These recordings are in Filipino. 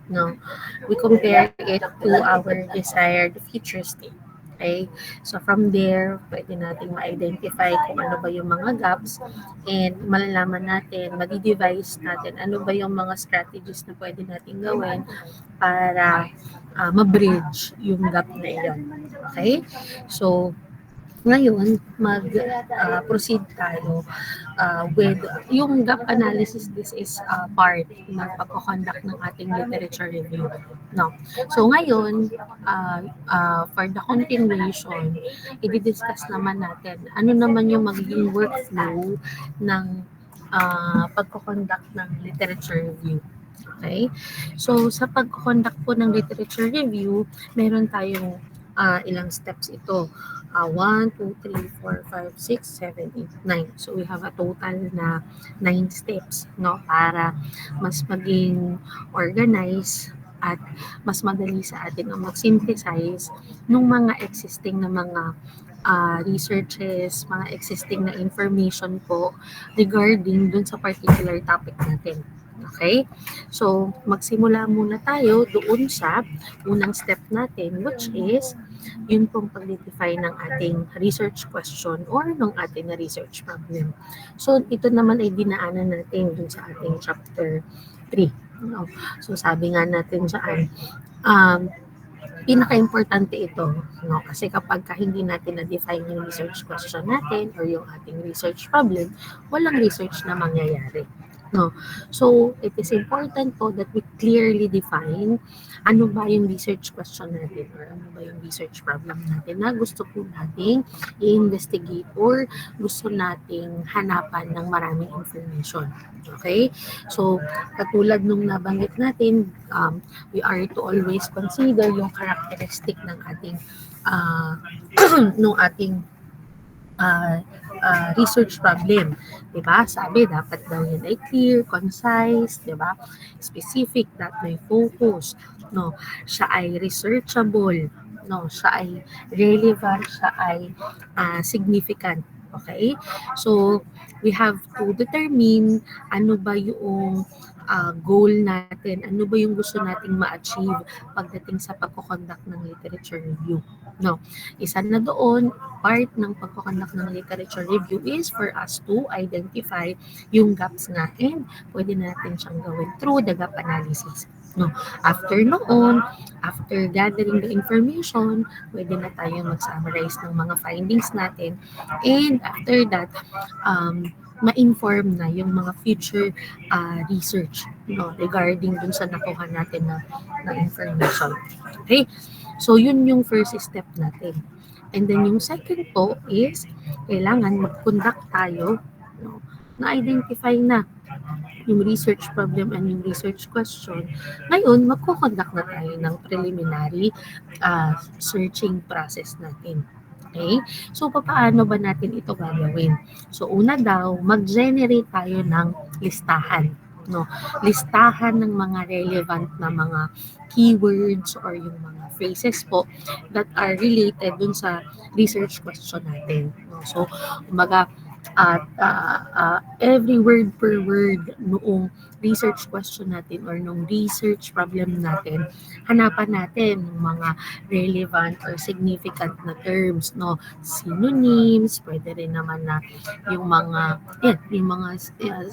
No, we compare it to our desired future state. Okay? So from there, pwede nating ma-identify kung ano ba yung mga gaps and malalaman natin, madi-devise natin ano ba yung mga strategies na pwede nating gawin para ma-bridge yung gap na iyon. Okay? So, ngayon, mag-proceed tayo with yung gap analysis. This is part ng pagko-conduct ng ating literature review. No. So ngayon, for the continuation, i-discuss naman natin ano naman yung magiging workflow ng pagko-conduct ng literature review. Okay? So, sa pag-conduct po ng literature review, meron tayong ilang steps ito. 1, 2, 3, 4, 5, 6, 7, 8, 9. So, we have a total na 9 steps, no? Para mas maging organized at mas madali sa atin ang mag-synthesize ng mga existing na mga researches, mga existing na information po regarding dun sa particular topic natin. Okay? So, magsimula muna tayo doon sa unang step natin, which is yun pong pag-define ng ating research question or ng ating na research problem. So, ito naman ay dinaanan natin dun sa ating chapter 3. No? So, sabi nga natin dyan, um, pinaka-importante ito, no? Kasi kapag hindi natin na-define yung research question natin or yung ating research problem, walang research na mangyayari. No. So, it is important po that we clearly define ano ba yung research question natin or ano ba yung research problem natin na gusto po nating i-investigate or gusto nating hanapan ng maraming information. Okay? So, katulad nung nabanggit natin, we are to always consider yung characteristic ng ating uh, nung ating research problem. Diba? Sabi, dapat daw yan ay clear, concise, diba? Specific, that may focus. No, siya ay researchable. No, siya ay relevant, siya ay significant. Okay? So, we have to determine ano ba yung goal natin, ano ba yung gusto nating ma-achieve pagdating sa pagko-conduct ng literature review. No, isa na doon, part ng pagko-conduct ng literature review is for us to identify yung gaps nga and pwede natin siyang gawin through the gap analysis. No, after noon, after gathering the information, pwede na tayo mag-summarize ng mga findings natin and after that, ma-inform na yung mga future research, no, regarding dun sa nakuha natin na information. Okay? So, yun yung first step natin. And then, yung second po is, kailangan mag-conduct tayo, no, na-identify na yung research problem and yung research question. Ngayon, magko-conduct na tayo ng preliminary searching process natin. Okay? So, paano ba natin ito gagawin? So, una daw, mag-generate tayo ng listahan. No? Listahan ng mga relevant na mga keywords or yung mga phrases po that are related dun sa research question natin. No? So, umaga, at every word per word noong research question natin or nung research problem natin, hanapan natin ng mga relevant or significant na terms, no? Synonyms, pwede rin naman na yung mga, yung mga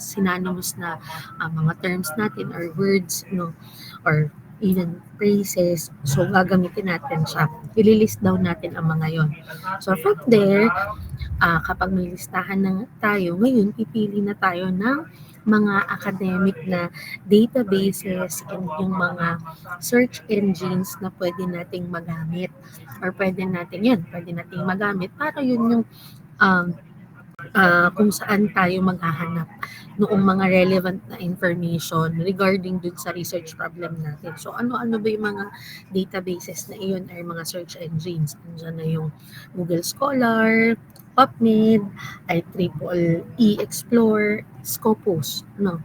synonymous na mga terms natin or words, no? Or even phrases. So, gagamitin natin siya. Ililist down natin ang mga yon. So, from there, kapag may listahan na tayo, ngayon pipili na tayo ng mga academic na databases and yung mga search engines na pwede nating magamit or pwede nating magamit para yun yung um, kung saan tayo maghahanap noong mga relevant na information regarding dun sa research problem natin. So, ano-ano ba yung mga databases na iyon ay mga search engines? Andiyan na yung Google Scholar, PubMed, IEEE Explore, Scopus, no?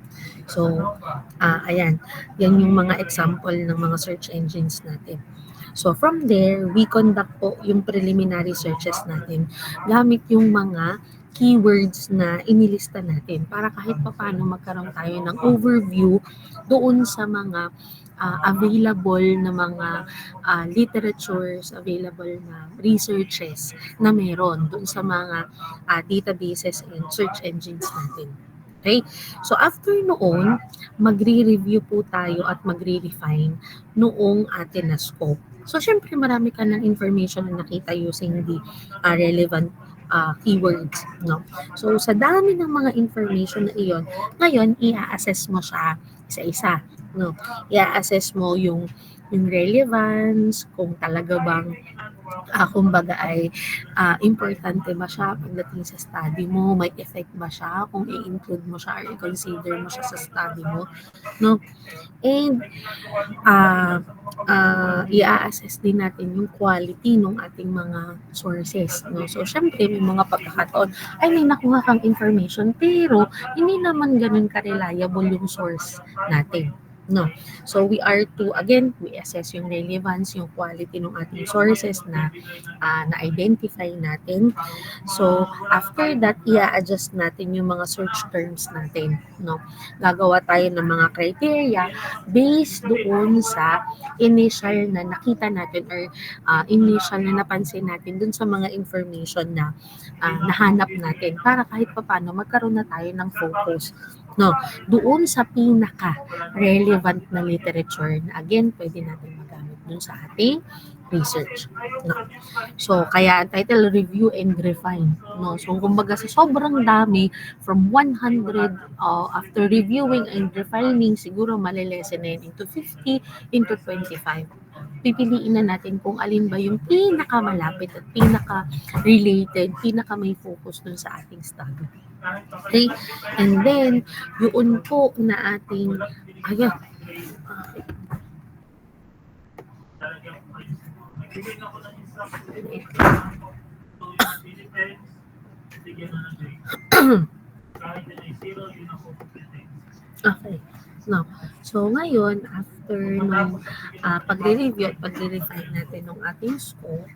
So, ayan. Yan yung mga example ng mga search engines natin. So, from there, we conduct po yung preliminary searches natin gamit yung mga keywords na inilista natin para kahit papaano magkaroon tayo ng overview doon sa mga available na mga literatures, available na researches na meron dun sa mga databases and search engines natin. Okay? So after noon, magre-review po tayo at magre-refine noong atin na scope. So syempre marami ka ng information na nakita using the relevant keywords. No? So sa dami ng mga information na iyon, ngayon i-assess mo siya isa-isa. No? I-assess mo yung relevance, kung talaga bang kumbaga ay importante ba siya pagdating sa study mo, may effect ba siya kung i-include mo siya or i-consider mo siya sa study mo, no? And i-assess din natin yung quality ng ating mga sources, no? So syempre may mga pagkakataon ay may nakuha kang information pero hindi naman ganun ka-reliable yung source natin. No. So we are to, again, we assess yung relevance, yung quality ng ating sources na na-identify natin. So after that, i-adjust natin yung mga search terms natin. No. Gagawa tayo ng mga criteria based doon sa initial na nakita natin or initial na napansin natin dun sa mga information na nahanap natin para kahit papaano magkaroon na tayo ng focus, no, doon sa pinaka relevant na literature na again pwede natin magamit dun sa ating research, no. So kaya ang title, review and refine, no. So kumbaga sa sobrang dami, from 100, after reviewing and refining, siguro malilesen na yun into 50, into 25. Pipiliin na natin kung alin ba yung pinakamalapit at pinaka-related, pinaka may focus dun sa ating study. Okay? And then, yun po na ating, ayan, okay. No. So, ngayon, after nung pagre-review at pagre-refine natin ng ating scope,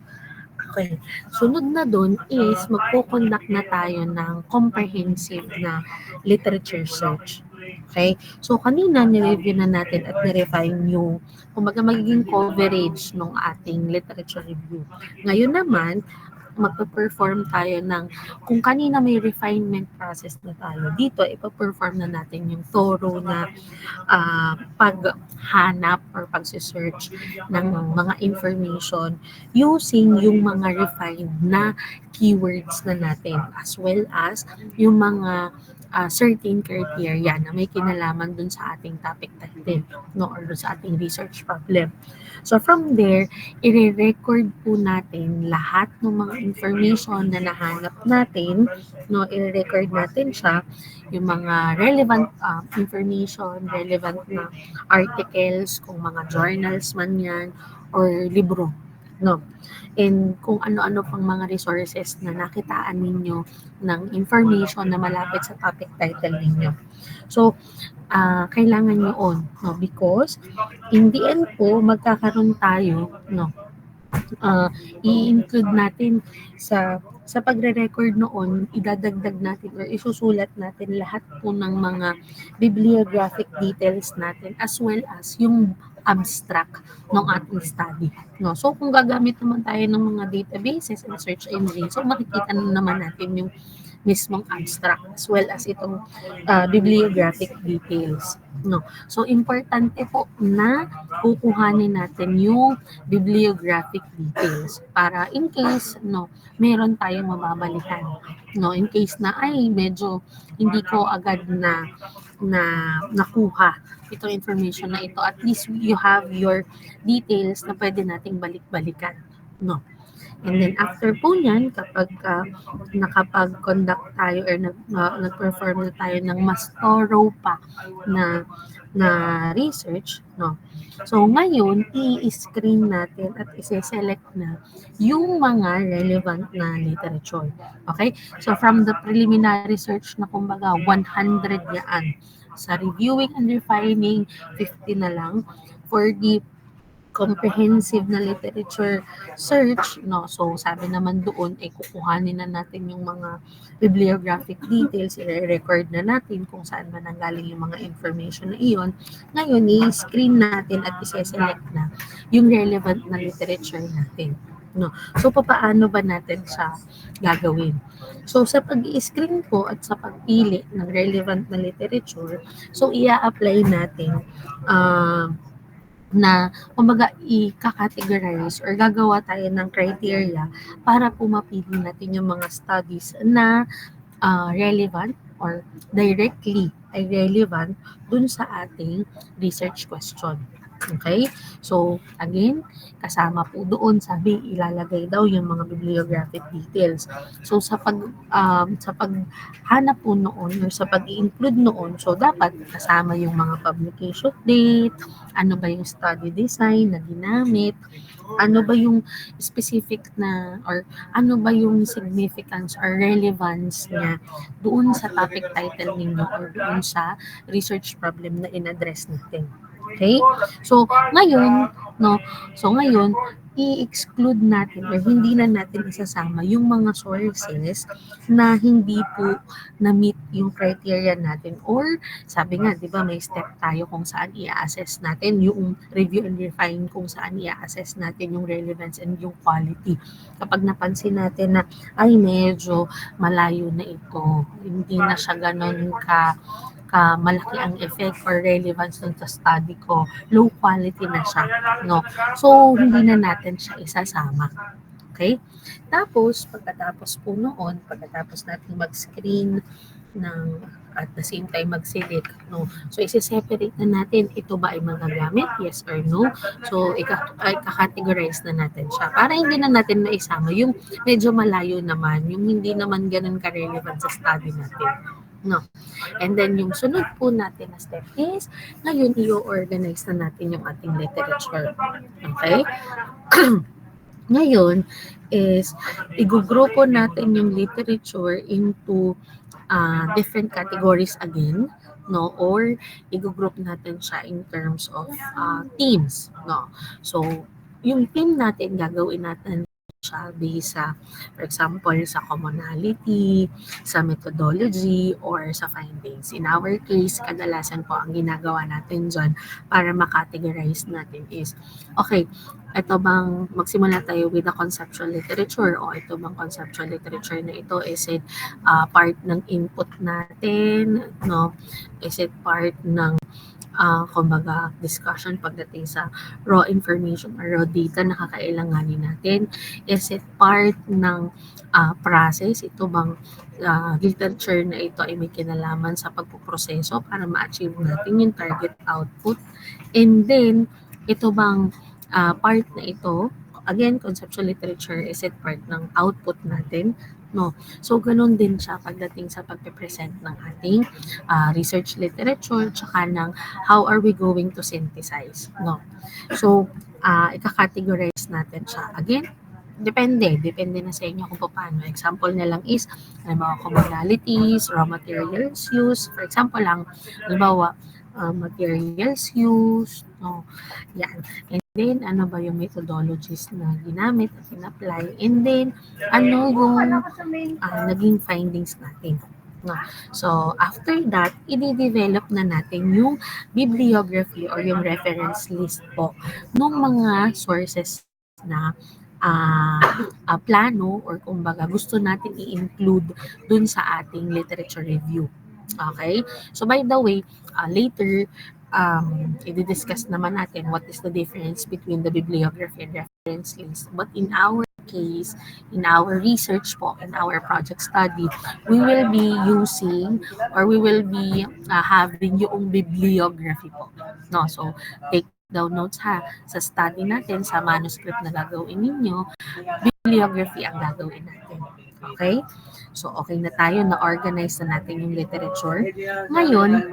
okay, sunod na dun is magko-conduct na tayo ng comprehensive na literature search. Okay? So, kanina nireview na natin at nirefine yung kumbaga magiging coverage ng ating literature review. Ngayon naman, magpe-perform tayo ng, kung kanina may refinement process na tayo, dito ipa-perform na natin yung thorough na paghanap or pag-search ng mga information using yung mga refined na keywords na natin, as well as yung mga certain criteria na may kinalaman dun sa ating topic title, no, or dun sa ating research problem. So from there, i-record po natin lahat ng mga information na nahanap natin, no, i-record natin siya, yung mga relevant information, relevant na articles, kung mga journals man yan, or libro, no. And kung ano-ano pang mga resources na nakitaan ninyo ng information na malapit sa topic title ninyo. So, kailangan yun, no, because in the end po, magkakaroon tayo, no, i-include natin sa pagre-record noon, idadagdag natin or isusulat natin lahat po ng mga bibliographic details natin as well as yung abstract ng ating study. No? So kung gagamit naman tayo ng mga databases and search engines, so makikita na naman natin yung mismong abstract as well as itong bibliographic details. No. So importante po na kukuhanin natin yung bibliographic details para in case no meron tayong mababalikan, no, in case na ay medyo hindi ko agad na nakuha itong information na ito, at least you have your details na pwede nating balik-balikan, no. And then after po niyan, kapag nakapag-conduct tayo or nag-perform na tayo ng mas thorough pa na research, no. So ngayon, i-screen natin at i-select na yung mga relevant na literature. Okay? So from the preliminary search na kumbaga 100 yan. Sa reviewing and refining, 50 na lang. For the comprehensive na literature search, no? So, sabi naman doon, ay kukuhanin na natin yung mga bibliographic details, i-record na natin kung saan ba nanggaling yung mga information na iyon. Ngayon, i-screen natin at i-select na yung relevant na literature natin. No. So, papaano ba natin siya gagawin? So, sa pag-i-screen po at sa pagpili ng relevant na literature, so, i-apply natin uh, na kumbaga i-categorize or gagawa tayo ng criteria para po mapili natin yung mga studies na relevant or directly ay relevant dun sa ating research question. Okay? So, again, kasama po doon, sabi, ilalagay daw yung mga bibliographic details. So, sa paghanap po noon or sa pag-i-include noon, so dapat kasama yung mga publication date, ano ba yung study design na ginamit, ano ba yung specific na or ano ba yung significance or relevance niya doon sa topic title ninyo or doon sa research problem na in-address natin. Okay? So, ngayon, no, so ngayon, i-exclude natin or hindi na natin isasama yung mga sources na hindi po na-meet yung criteria natin or sabi nga, di ba, may step tayo kung saan i-assess natin yung review and refine kung saan i-assess natin yung relevance and yung quality. Kapag napansin natin na, ay, medyo malayo na ito, hindi na siya ganun malaki ang effect or relevance dun sa study ko, low quality na siya, no? So, hindi na natin siya isasama. Okay? Tapos, pagkatapos natin mag-screen ng at the same time mag-select, no? So, isi-separate na natin, ito ba ay magagamit, yes or no? So, ika-categorize na natin siya para hindi na natin maisama yung medyo malayo naman, yung hindi naman ganun ka-relevant sa study natin. No. And then, yung sunod po natin na step is, ngayon, i-organize na natin yung ating literature. Okay? Ngayon is, igugrupo natin yung literature into different categories again, no, or i-group natin siya in terms of themes, no. So, yung theme natin, gagawin natin siya based sa, for example, sa commonality, sa methodology, or sa findings. In our case, kadalasan po ang ginagawa natin dyan para makategorize natin is, okay, ito bang magsimula tayo with the conceptual literature o ito bang conceptual literature na ito, is it part ng input natin, no? Is it part ng kumbaga discussion pagdating sa raw information or raw data na kakailanganin natin? Is it part ng process? Ito bang literature na ito ay may kinalaman sa pagpuproseso para ma-achieve natin yung target output? And then, ito bang part na ito, again, conceptual literature, is it part ng output natin? No. So, ganun din siya pagdating sa pagpe-present ng ating research literature, tsaka ng how are we going to synthesize. No. So, ika-categorize natin siya. Again, depende na sa inyo kung paano. Example na lang is, halimbawa, commonalities, raw materials used. For example lang, halimbawa, materials used, no, yan. And then, ano ba yung methodologies na ginamit at in-apply, and then, ano yung naging findings natin. No? So, after that, i-develop na natin yung bibliography or yung reference list po ng mga sources na plano or kumbaga gusto natin i-include dun sa ating literature review. Okay? So, by the way, later, i-discuss naman natin what is the difference between the bibliography and reference list. But in our case, in our research po, in our project study, we will be using or we will be having yung bibliography po. No? So, take down notes ha. Sa study natin, sa manuscript na gagawin ninyo, bibliography ang gagawin natin. Okay? So, okay na tayo, na-organize na natin yung literature. Ngayon,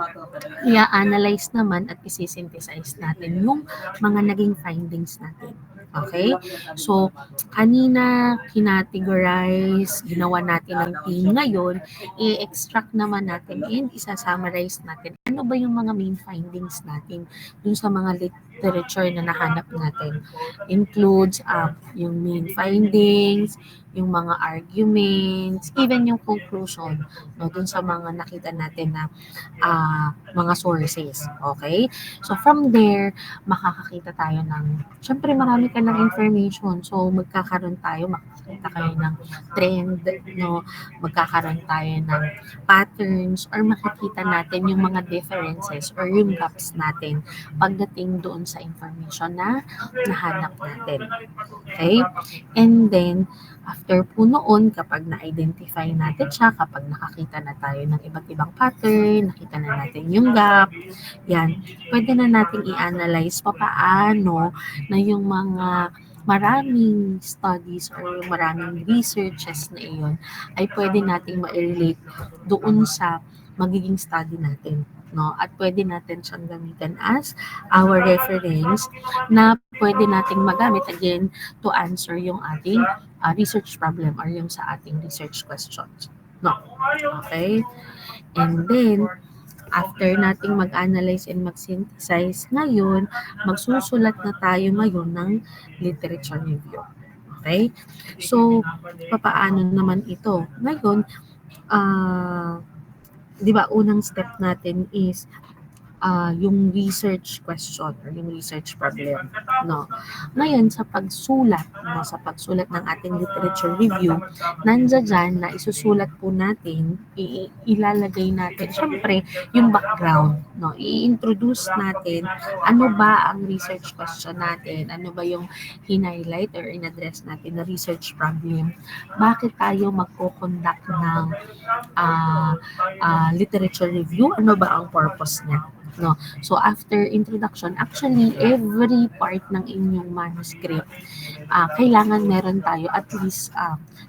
i-analyze naman at isi-synthesize natin yung mga naging findings natin. Okay? So, kanina kinategorize, ginawa natin ng team. Ngayon, i-extract naman natin and isa-summarize natin ano ba yung mga main findings natin dun sa mga literature na nahanap natin. Includes yung main findings, yung mga arguments, even yung conclusion no, dun sa mga nakita natin na mga sources. Okay? So, from there, makakakita tayo ng, syempre marami ka ng information. So, makakakita kayo ng trend, no? Magkakaroon tayo ng patterns or makikita natin yung mga differences or yung gaps natin pagdating doon sa information na nahanap natin. Okay? And then, after po noon, kapag na-identify natin siya, kapag nakakita na tayo ng iba't ibang pattern, nakita na natin yung gap, yan, pwede na nating i-analyze papaano na yung mga maraming studies or yung maraming researches na iyon ay pwede nating ma-relate doon sa magiging study natin. No? At pwede natin siyang gamitin as our reference na pwede nating magamit again to answer yung ating research problem or yung sa ating research questions. No? Okay? And then, after nating mag-analyze and mag-synthesize, ngayon, magsusulat na tayo ngayon ng literature review. Okay? So, papaano naman ito? Ngayon, di ba, unang step natin is yung research question or yung research problem. No? Ngayon, sa pagsulat ng ating literature review, nandiyan dyan na isusulat po natin, ilalagay natin, syempre, yung background. No? I-introduce natin ano ba ang research question natin, ano ba yung hinighlight or in-address natin na research problem, bakit tayo magko-conduct ng literature review, ano ba ang purpose niya. No. So after introduction, actually every part ng inyong manuscript, kailangan meron tayo at least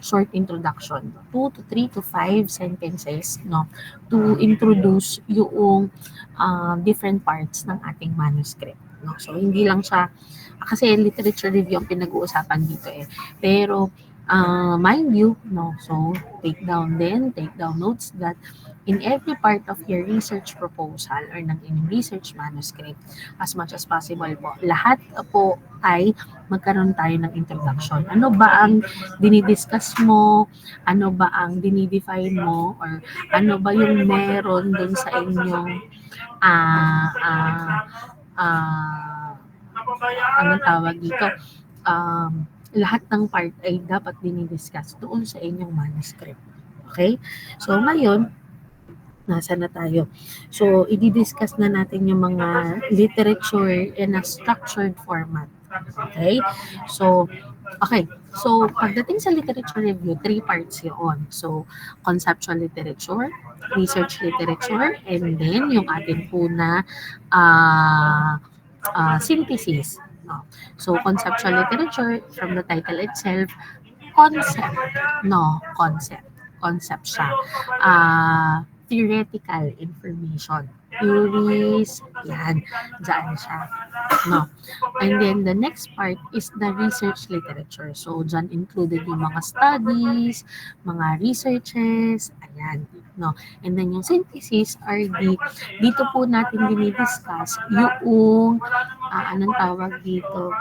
short introduction, 2 to 3 to 5 sentences, no, to introduce yung different parts ng ating manuscript. No. So hindi lang siya kasi literature review ang pinag-uusapan dito eh. Pero mind you, no, so take down notes that in every part of your research proposal or ng inyong research manuscript, as much as possible po, lahat po ay magkaroon tayo ng introduction. Ano ba ang dinidiscuss mo? Ano ba ang dinidefine mo? Or ano ba yung meron dun sa inyong ah ah ah anong tawag dito? Lahat ng part ay dapat dinidiscuss doon sa inyong manuscript. Okay? So, ngayon, nasa na tayo? So, i-discuss na natin yung mga literature in a structured format. Okay? So, pagdating sa literature review, 3 parts yun. So, conceptual literature, research literature, and then yung atin po na synthesis. No? So, conceptual literature, from the title itself, concept. No, concept. Concept siya. Theoretical information. Theories, yan. Diyan siya. No. And then the next part is the research literature. So, dyan included yung mga studies, mga researches, ayan. No. And then yung synthesis are dito po natin dinidiscuss yung, anong tawag dito,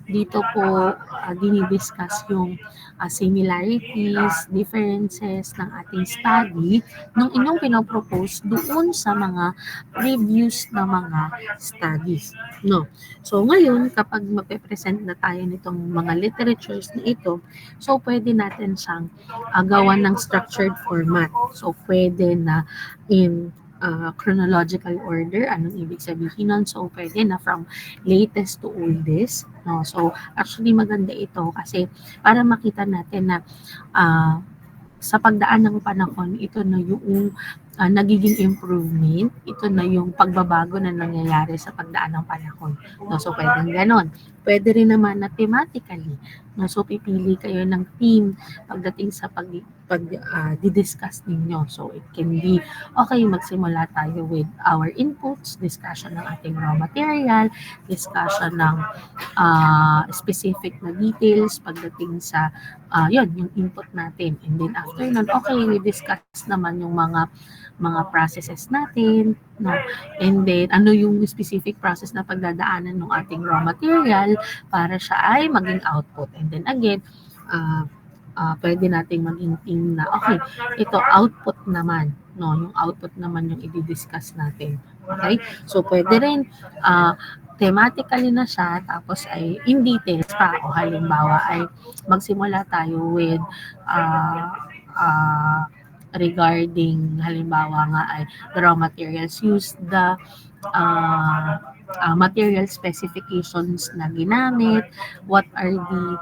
dito po dinidiscuss yung similarities, differences ng ating study nung inyong pinopropose doon sa mga previous na mga studies. No? So ngayon, kapag mape-present na tayo nitong mga literatures na ito, so pwede natin siyang gawan ng structured format. So pwede na in chronological order. Anong ibig sabihin nun? So, pwede na from latest to oldest. No? So, actually maganda ito kasi para makita natin na sa pagdaan ng panahon, ito na yung nagiging improvement, ito na yung pagbabago na nangyayari sa pagdaan ng panahon. No? So, pwedeng ganon. Pwede rin naman na thematically. No? So, pipili kayo ng theme pagdating sa di-discuss ninyo. So, it can be, okay, magsimula tayo with our inputs, discussion ng ating raw material, discussion ng specific na details pagdating sa, yun, yung input natin. And then after nun, okay, we discuss naman yung mga processes natin, no? And then, ano yung specific process na pagdadaanan ng ating raw material para siya ay maging output. And then again, uh, pwede nating maging team na, okay, ito output naman, no? Yung output naman yung i-discuss natin. Okay? So, pwede rin, thematically na siya, tapos ay in details pa, o halimbawa ay magsimula tayo with uh, uh, regarding, halimbawa nga ay the raw materials used, the material specifications na ginamit, what are the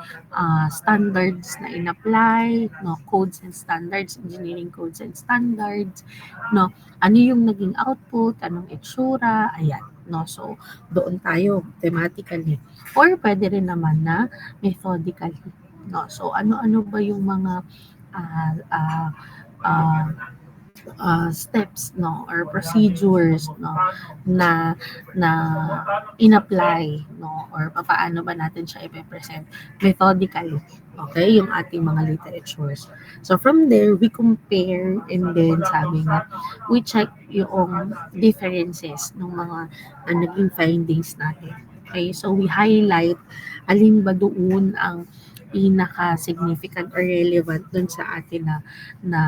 standards na in-apply, no, codes and standards, engineering codes and standards, no, ano yung naging output, anong itsura, ayan, no, so doon tayo thematically, or pwede rin naman na methodically, no, so ano-ano ba yung mga uh, uh, uh, steps, no, or procedures, no, na na in-apply, no, or paano ba natin siya i-present methodically, okay, yung ating mga literatures. So from there we compare, and then sabi nga we check yung differences ng mga naging findings natin. Okay, so we highlight alin ba doon ang pinaka-significant or relevant dun sa atin na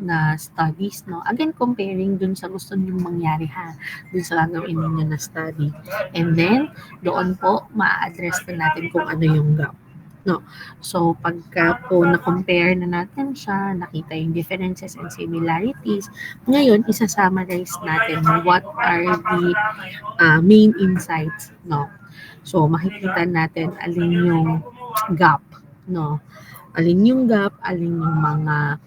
na studies, no? Again, comparing dun sa gusto niyong mangyari, ha, dun sa gagawin ninyo na study. And then, doon po, ma-address na natin kung ano yung gap. No. So, pagka po na-compare na natin siya, nakita yung differences and similarities, ngayon, isa-summarize natin what are the main insights, no? So, makikita natin alin yung gap, no? Alin yung gap, alin yung mga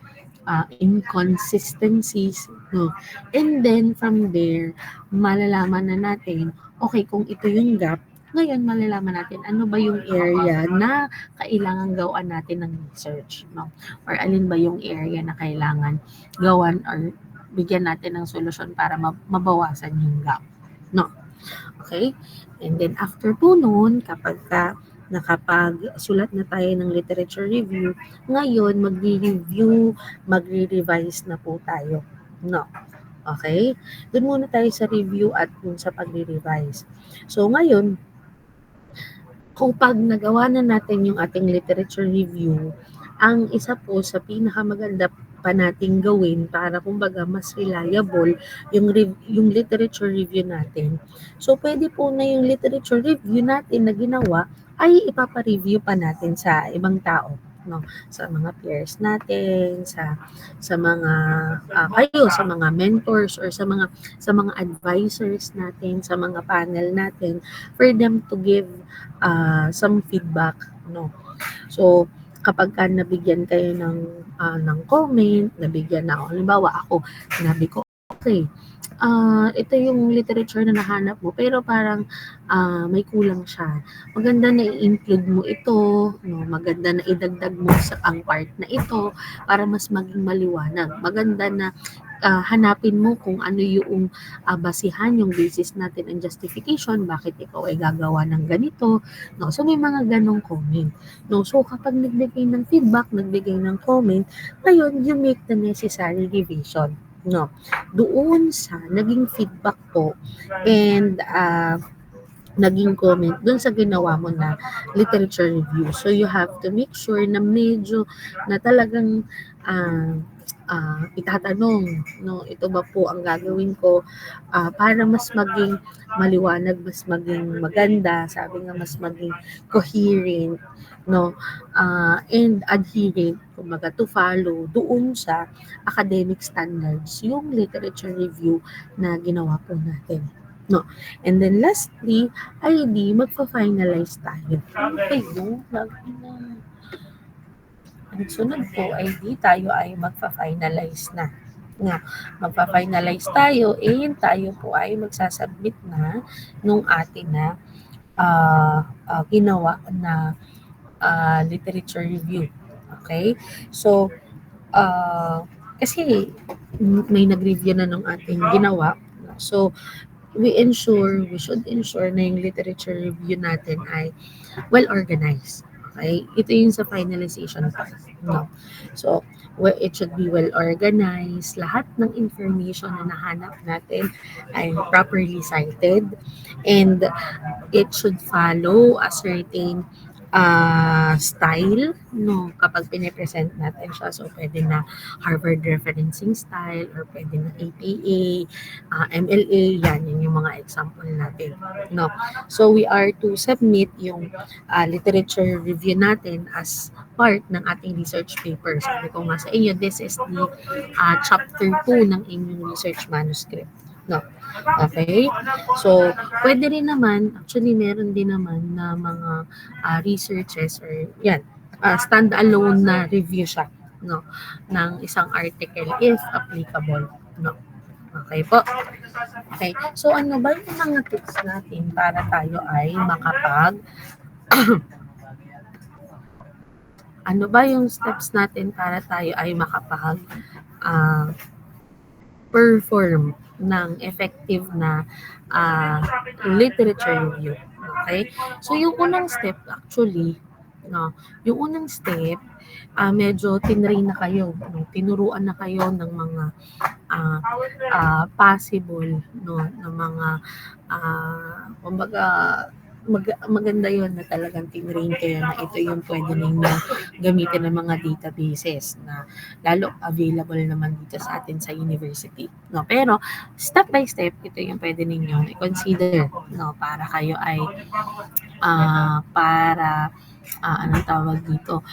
inconsistencies, no? And then from there, malalaman na natin, okay, kung ito yung gap, ngayon malalaman natin ano ba yung area na kailangan gawan natin ng research, no? Or alin ba yung area na kailangan gawan or bigyan natin ng solusyon para mabawasan yung gap, no? Okay? And then after po noon, kapag nakapagsulat na tayo ng literature review, ngayon magre-review, magre-revise na po tayo. No. Okay? Doon muna tayo sa review at dun sa pagre-revise. So ngayon, kung pag nagawa na natin yung ating literature review, ang isa po sa pinakamaganda pa nating gawin para kumbaga mas reliable yung literature review natin. So pwede po na yung literature review natin na ginawa ay ipapa-review pa natin sa ibang tao, no, sa mga peers natin, sa mga kayo, sa mga mentors, or sa mga advisors natin, sa mga panel natin, for them to give some feedback, no. So kapag nabigyan kayo ng comment, nabigyan na ako, halimbawa ako, sinabi ko, okay, ito yung literature na nahanap mo, pero parang may kulang siya. Maganda na i-include mo ito, no? Maganda na idagdag mo sa ang part na ito para mas maging maliwanag. Maganda na hanapin mo kung ano yung basihan, yung basis natin and justification, bakit ikaw ay gagawa ng ganito. No? So may mga ganong comment. No? So kapag nagbigay ng feedback, nagbigay ng comment, ngayon you make the necessary revision. No? Doon sa naging feedback po and naging comment doon sa ginawa mo na literature review. So you have to make sure na medyo na talagang itatanong, no, ito ba po ang gagawin ko para mas maging maliwanag, mas maging maganda, sabi nga mas maging coherent, no, and adherent, kumbaga to follow doon sa academic standards yung literature review na ginawa po natin. No. And then lastly, ay di magfa-finalize tayo. Okay, no? Ang sunod po ay di tayo ay magfa-finalize na. No, magfa-finalize tayo and tayo po ay magsasubmit na nung atin na ginawa na literature review. Okay? So, Kasi may nag-review na ng ating ginawa. So, we should ensure na yung literature review natin ay well organized. Okay? Ito yung sa finalization part. No? So, it should be well organized. Lahat ng information na nahanap natin ay properly cited. And it should follow a certain style, no, kapag pinipresent natin siya. So, pwede na Harvard referencing style or pwede na APA, MLA, yan yung mga example natin, no. So, we are to submit yung literature review natin as part ng ating research paper. Sabi ko nga sa inyo, this is the chapter 2 ng inyong research manuscript. No. Okay? So, pwede rin naman, actually meron din naman na mga researches or yan, stand-alone na review siya, no, ng isang article if applicable, no. Okay po. Okay. So, ano ba yung mga tips natin para tayo ay ano ba yung steps natin para tayo ay ah, perform ng effective na literature review. Okay? So, yung unang step actually, no, yung unang step, medyo tinrain na kayo, no, tinuruan na kayo ng mga ah, possible, no, ng mga, kumbaga, maganda yon na talagang tinrain kayo na ito yung pwede ninyo gamitin ng mga databases na lalo available naman dito sa atin sa university. No? Pero step by step, ito yung pwede ninyong i-consider, no? Para kayo ay para anong tawag dito,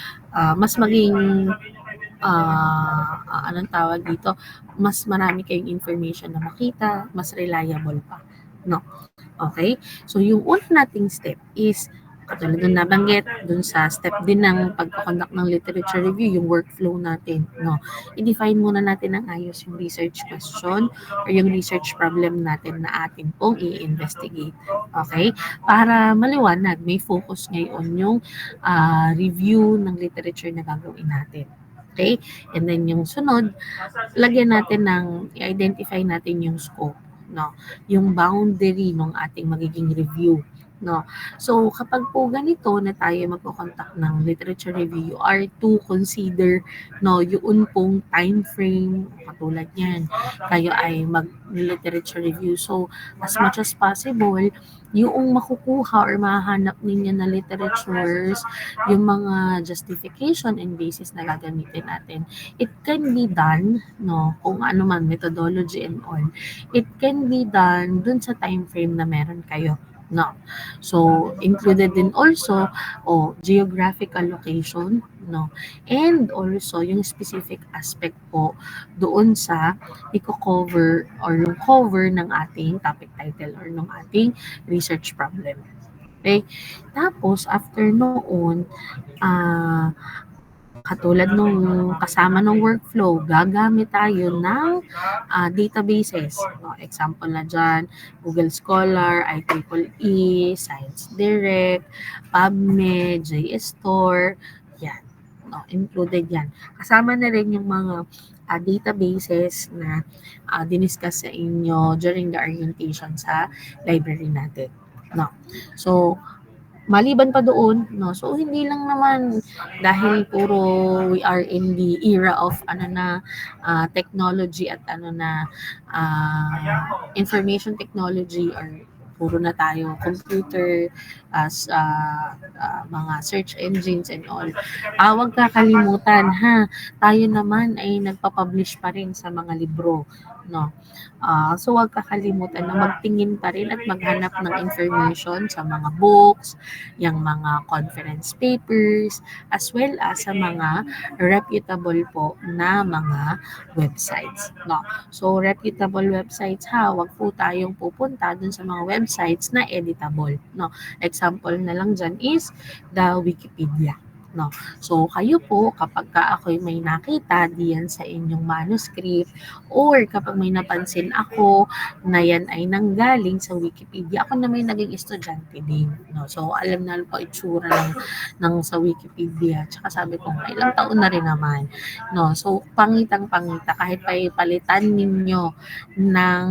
mas maging anong tawag dito, mas marami kayong information na makita, mas reliable pa. No? Okay? So, yung una nating step is katulad ng nabanggit dun sa step din ng pagko-conduct ng literature review, yung workflow natin, no. I-define muna natin ng ayos yung research question or yung research problem natin na atin pong i-investigate. Okay? Para maliwanag, may focus ngayon yung review ng literature na gagawin natin. Okay? And then yung sunod, lagyan natin i-identify natin yung scope, no? Yung boundary ng ating magiging review, no? So, kapag po ganito na tayo magko-conduct ng literature review, you are to consider, no, yung pong time frame, katulad niyan, kayo ay mag-literature review. So, as much as possible, yung makukuha or mahanap ninyo na literatures, yung mga justification and basis na gagamitin natin, it can be done, no, kung ano man, methodology and all, it can be done dun sa time frame na meron kayo. No. So, included din also, geographical location, no, and also yung specific aspect po doon sa i-cover or yung cover ng ating topic title or ng ating research problem. Okay? Tapos, after noon, katulad nung kasama ng workflow, gagamit tayo ng databases. No, example na dyan, Google Scholar, IEEE, Science Direct, PubMed, JSTOR, yan. No, included yan. Kasama na rin yung mga databases na diniscuss sa inyo during the orientation sa library natin. No. So, maliban pa doon, no, so hindi lang naman dahil puro we are in the era of technology at information technology or puro na tayo computer as mga search engines and all. Huwag kakalimutan ha, tayo naman ay nagpa-publish pa rin sa mga libro, no. So huwag kakalimutan na magtingin pa rin at maghanap ng information sa mga books, yung mga conference papers, as well as sa mga reputable po na mga websites. No? So, reputable websites ha, wag po tayong pupunta dun sa mga websites na editable. No? Example na lang dyan is the Wikipedia. no? So kayo po kapag ka ako'y may nakita diyan sa inyong manuscript or kapag may napansin ako na yan ay nanggaling sa Wikipedia, ako na may naging estudyante din, no? So alam na po itsura ng sa Wikipedia. Tsaka sabi ko nga, ilang taon na rin naman, no? So pangitang-pangita kahit pa ipalitan ninyo ng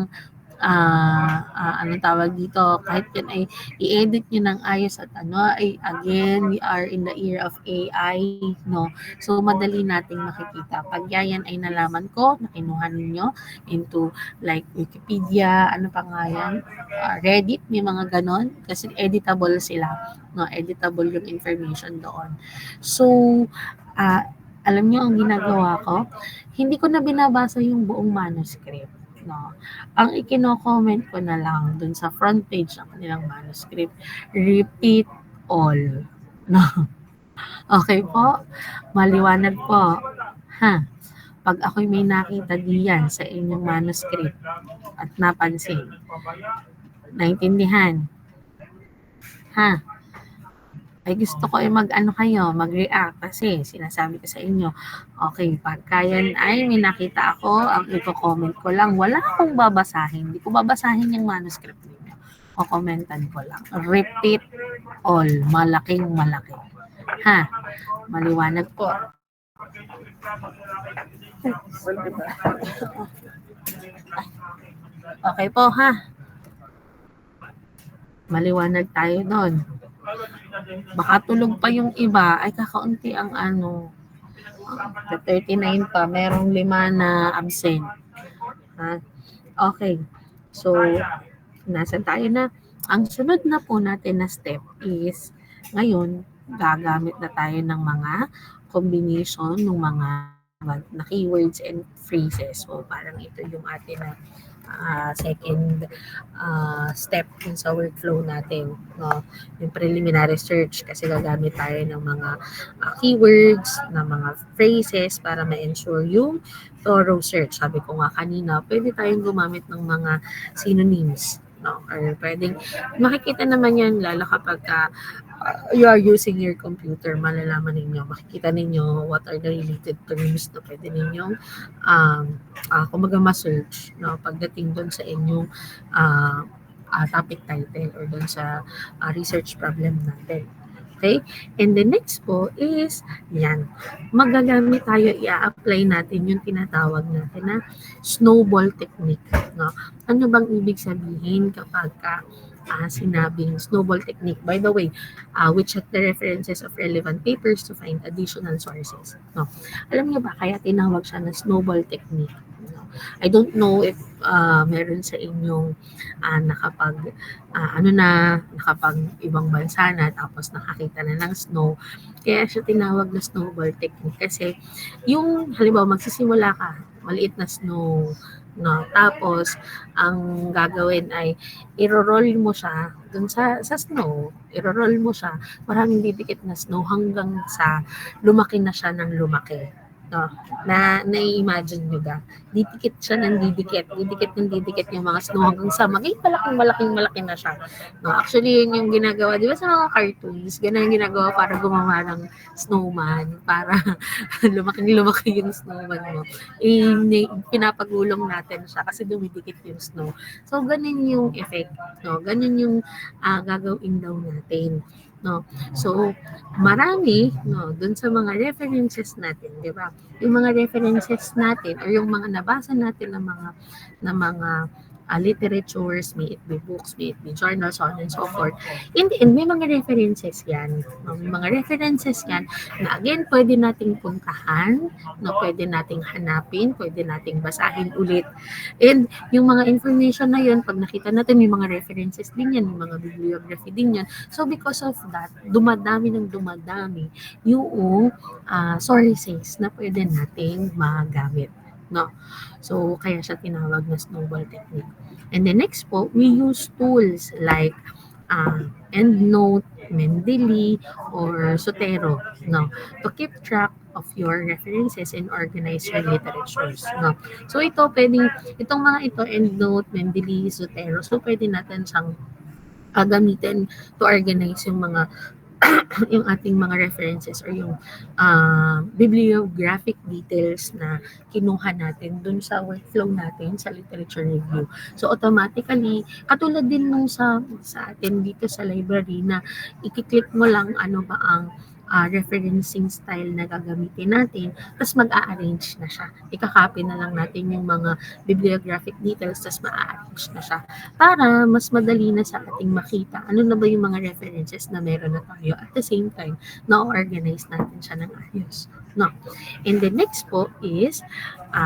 anong tawag dito, kahit yan ay i-edit nyo ng ayos at ay again, we are in the era of AI, no? So, madali nating makikita. Pag yan ay nalaman ko, na kinuha ninyo into like Wikipedia, ano pa nga yan, Reddit, may mga ganon, kasi editable sila, no? Editable yung information doon. So, uh, alam nyo ang ginagawa ko, hindi ko na binabasa yung buong manuscript, no? Ang ikino-comment ko na lang dun sa front page ng kanilang manuscript, repeat all. No? Okay po? Maliwanag po. Ha? Pag ako'y may nakita diyan sa inyong manuscript at napansin, naintindihan? Ha? Ay gusto ko ay mag-react kasi sinasabi ko sa inyo, okay, pagka yan ay may nakita ako, ang i-comment ko lang, wala akong babasahin, hindi ko babasahin yung manuscript ninyo. O-commentan ko lang. Repeat all, malaking malaki. Ha? Maliwanag po. Okay po, ha? Maliwanag tayo doon. Baka tulog pa yung iba, ay kakaunti ang 39 pa, merong 5 na absent. Ha? Okay. So, nasa tayo na. Ang sunod na po natin na step is, ngayon, gagamit na tayo ng mga combination ng mga na keywords and phrases. So, parang ito yung atin na second step dun sa workflow natin, no? Yung preliminary search kasi gagamit tayo ng mga keywords, ng mga phrases para ma-ensure yung thorough search. Sabi ko nga kanina, pwede tayong gumamit ng mga synonyms, no? Or pwedeng makikita naman yan lalo kapag you are using your computer, malalaman ninyo, makikita ninyo what are the related terms na pwede ninyong kumaga ma-search, no, pagdating doon sa inyong topic title or doon sa research problem natin. Okay? And the next po is, yan, magagamit tayo, i-apply natin yung tinatawag natin na snowball technique. No? Ano bang ibig sabihin kapag sinabing snowball technique? By the way, we check the references of relevant papers to find additional sources. No? Alam niyo ba, kaya tinawag siya na snowball technique? No? I don't know if meron sa inyong nakapag ibang bansa na tapos nakakita na ng snow. Kaya siya tinawag na snowball technique kasi yung halimbawa magsisimula ka, maliit na snow, no, tapos ang gagawin ay iro-roll mo siya dun sa snow, iro-roll mo siya, maraming didikit na snow hanggang sa lumaki na siya ng lumaki. No, na-imagine nyo ba? Didikit siya ng didikit yung mga snow hanggang sa maging malaki na siya. No, actually, yun yung ginagawa, di ba sa mga cartoons, ganun yung ginagawa para gumawa ng snowman, para lumaki yung snowman mo. Pinapagulong natin siya kasi dumidikit yung snow. So, ganun yung effect. No? Ganun yung gagawin daw natin. No? So, marami, no, dun sa mga references natin, di ba? Yung mga references natin or yung mga nabasa natin ng mga literatures, may it be books, may it be journals, so on and so forth. In the end, may mga references yan. No? May mga references yan na again, pwede nating puntahan, no? Pwede nating hanapin, pwede nating basahin ulit. And yung mga information na yun, pag nakita natin, may mga references din yan, may mga bibliography din yan. So because of that, dumadami yung sources na pwede nating magamit. No? So, kaya siya tinawag na snowball technique. And the next po, we use tools like EndNote, Mendeley, or Zotero, no, to keep track of your references and organize your literatures, no. So itong mga ito, EndNote, Mendeley, Zotero, so pwede natin siyang gamitin to organize yung mga yung ating mga references or yung bibliographic details na kinuha natin dun sa workflow natin sa literature review. So automatically, katulad din nung sa atin dito sa library na i-click mo lang ano ba ang referencing style na gagamitin natin, tapos mag-a-arrange na siya. Ika-copy na lang natin yung mga bibliographic details, tapos ma-arrange na siya para mas madali na sa ating makita ano na ba yung mga references na meron na tayo at the same time na-organize natin siya ng ayos. No. And the next po is,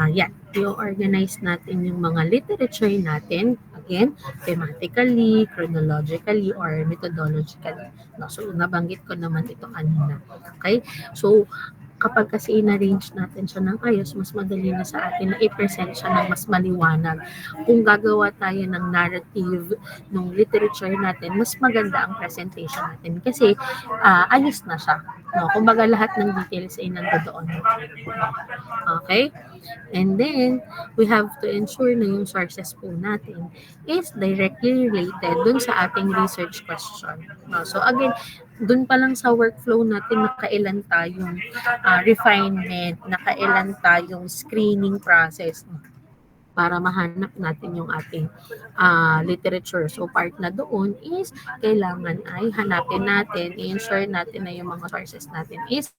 yan, i-organize natin yung mga literature natin, again, thematically, chronologically, or methodologically. No, so, nabanggit ko naman ito kanina. Okay? So, kapag kasi in-arrange natin siya ng ayos, mas madali na sa atin na i-present siya ng mas maliwanag. Kung gagawa tayo ng narrative ng literature natin, mas maganda ang presentation natin kasi ayos na siya. No? Kumbaga lahat ng details ay nandoon. Okay? And then, we have to ensure na yung sources po natin is directly related dun sa ating research question. No? So again, dun pa lang sa workflow natin, nakailan tayong refinement, nakailan tayong screening process para mahanap natin yung ating literature. So part na doon is kailangan ay hanapin natin, i-ensure natin na yung mga sources natin is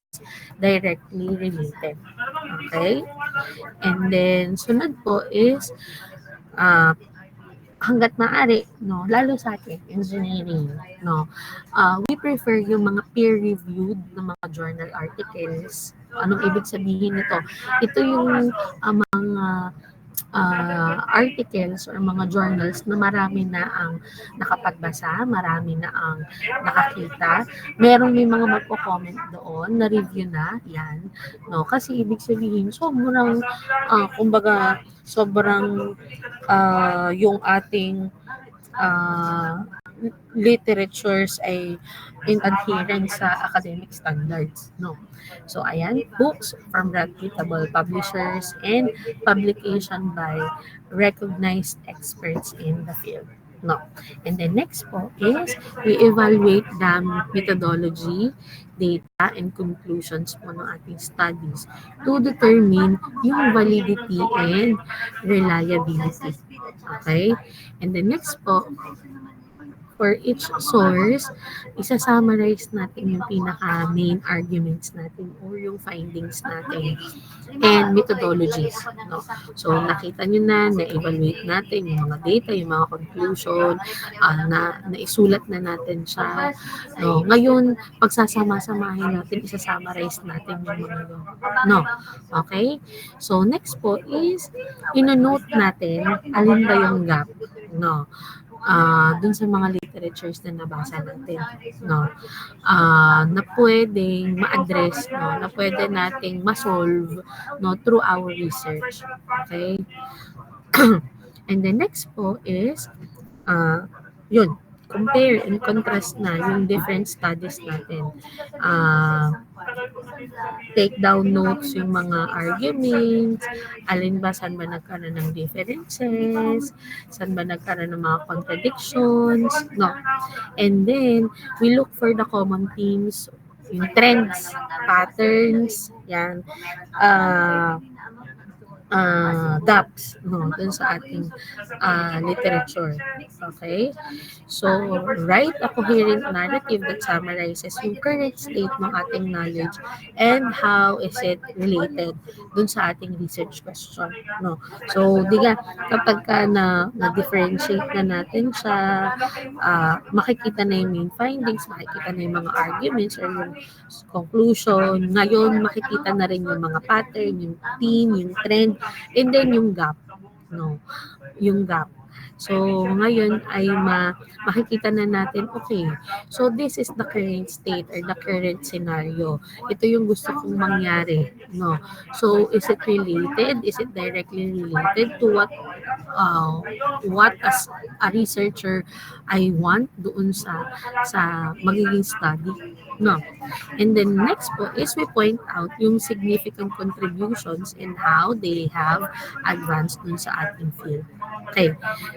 directly related. Okay? And then sunod po is hangga't maaari, no, lalo sa atin, engineering, no, we prefer yung mga peer-reviewed na mga journal articles. Anong ibig sabihin nito? Ito yung mga articles or mga journals na marami na ang nakapagbasa, marami na ang nakakita. May mga magko-comment doon na review na, yan. No, kasi ibig sabihin, sobrang, kumbaga, sobrang yung ating literatures ay in adherence sa academic standards, no. So ayan, books from reputable publishers and publication by recognized experts in the field. No. And the next po is we evaluate the methodology, data, and conclusions po ng ating studies to determine yung validity and reliability. Okay? And the next po, for each source, isa-summarize natin yung pinaka-main arguments natin or yung findings natin and methodologies. No? So, nakita nyo na-evaluate natin yung mga data, yung mga conclusion, naisulat na natin siya. No? Ngayon, pagsasama-samahin natin, isa-summarize natin yung mga yun. No? Okay? So, next po is, ino-note natin alin ba yung gap. No? Dun sa mga literatures na nabasa natin, no, na pwedeng ma-address, no, na pwede nating ma-solve, no, through our research. Okay? And the next po is, yun, compare and contrast na yung different studies natin. Take down notes yung mga arguments, alin ba, saan ba nagkaroon ng differences, saan ba nagkaroon ng mga contradictions, no. And then, we look for the common themes, yung trends, patterns, yan, gaps, no, dun sa ating literature. Okay? So, write a coherent narrative that summarizes yung current state ng ating knowledge and how is it related dun sa ating research question. No? So, di nga, kapag na-differentiate na natin siya, makikita na yung main findings, makikita na yung mga arguments or yung conclusion. Ngayon, makikita na rin yung mga pattern, yung theme, yung trend, and then yung gap, no, yung gap. So, ngayon ay makikita na natin, okay, so this is the current state or the current scenario. Ito yung gusto kong mangyari, no. So, is it related? Is it directly related to what as a researcher I want doon sa magiging study, no. And then next po is we point out yung significant contributions and how they have advanced dun sa ating field. Okay.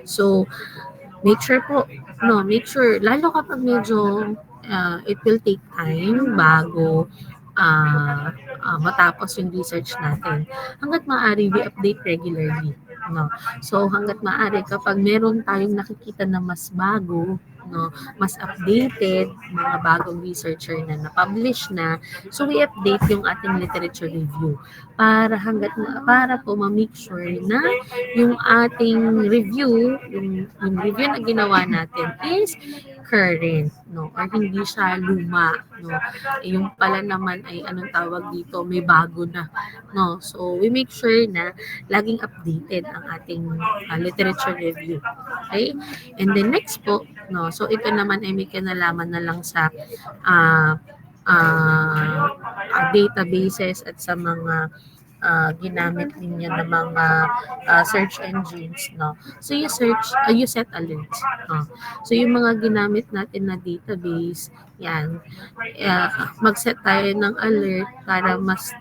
So, make sure po, no, make sure, lalo kapag medyo it will take time bago matapos yung research natin. Hanggat maaari, we update regularly. No? So, hanggat maaari, kapag meron tayong nakikita na mas bago, no, mas updated, mga bagong researcher na na-publish na, so we update yung ating literature review para po ma-make sure na yung ating review, yung review na ginawa natin is current, no? Or hindi siya luma, no? Yung pala naman ay anong tawag dito, may bago na, no? So, we make sure na laging updated ang ating literature review. Okay? And then next po, no? So, ito naman ay may kinalaman na lang sa uh, databases at sa mga ginamit ninyo ng mga search engines, no? So you set alerts, no? So yung mga ginamit natin na database, yan, mag-set tayo ng alert para mas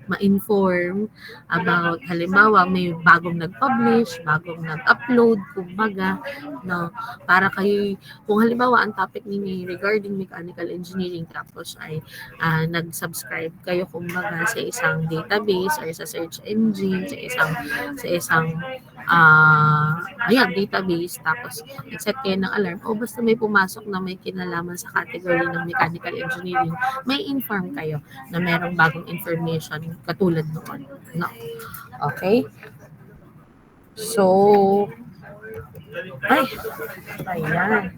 ma-inform about, halimbawa, may bagong nag-publish, bagong nag-upload, kumbaga, no? Para kayo, kung halimbawa, ang topic ninyo regarding mechanical engineering, tapos ay nag-subscribe kayo kumbaga sa isang database or sa search engine, sa isang database, tapos nag-set kayo ng alarm, o basta may pumasok na may kinalaman sa category ng mechanical engineering, may inform kayo na merong bagong information katulad noon. No? Okay? So, ay, ayan.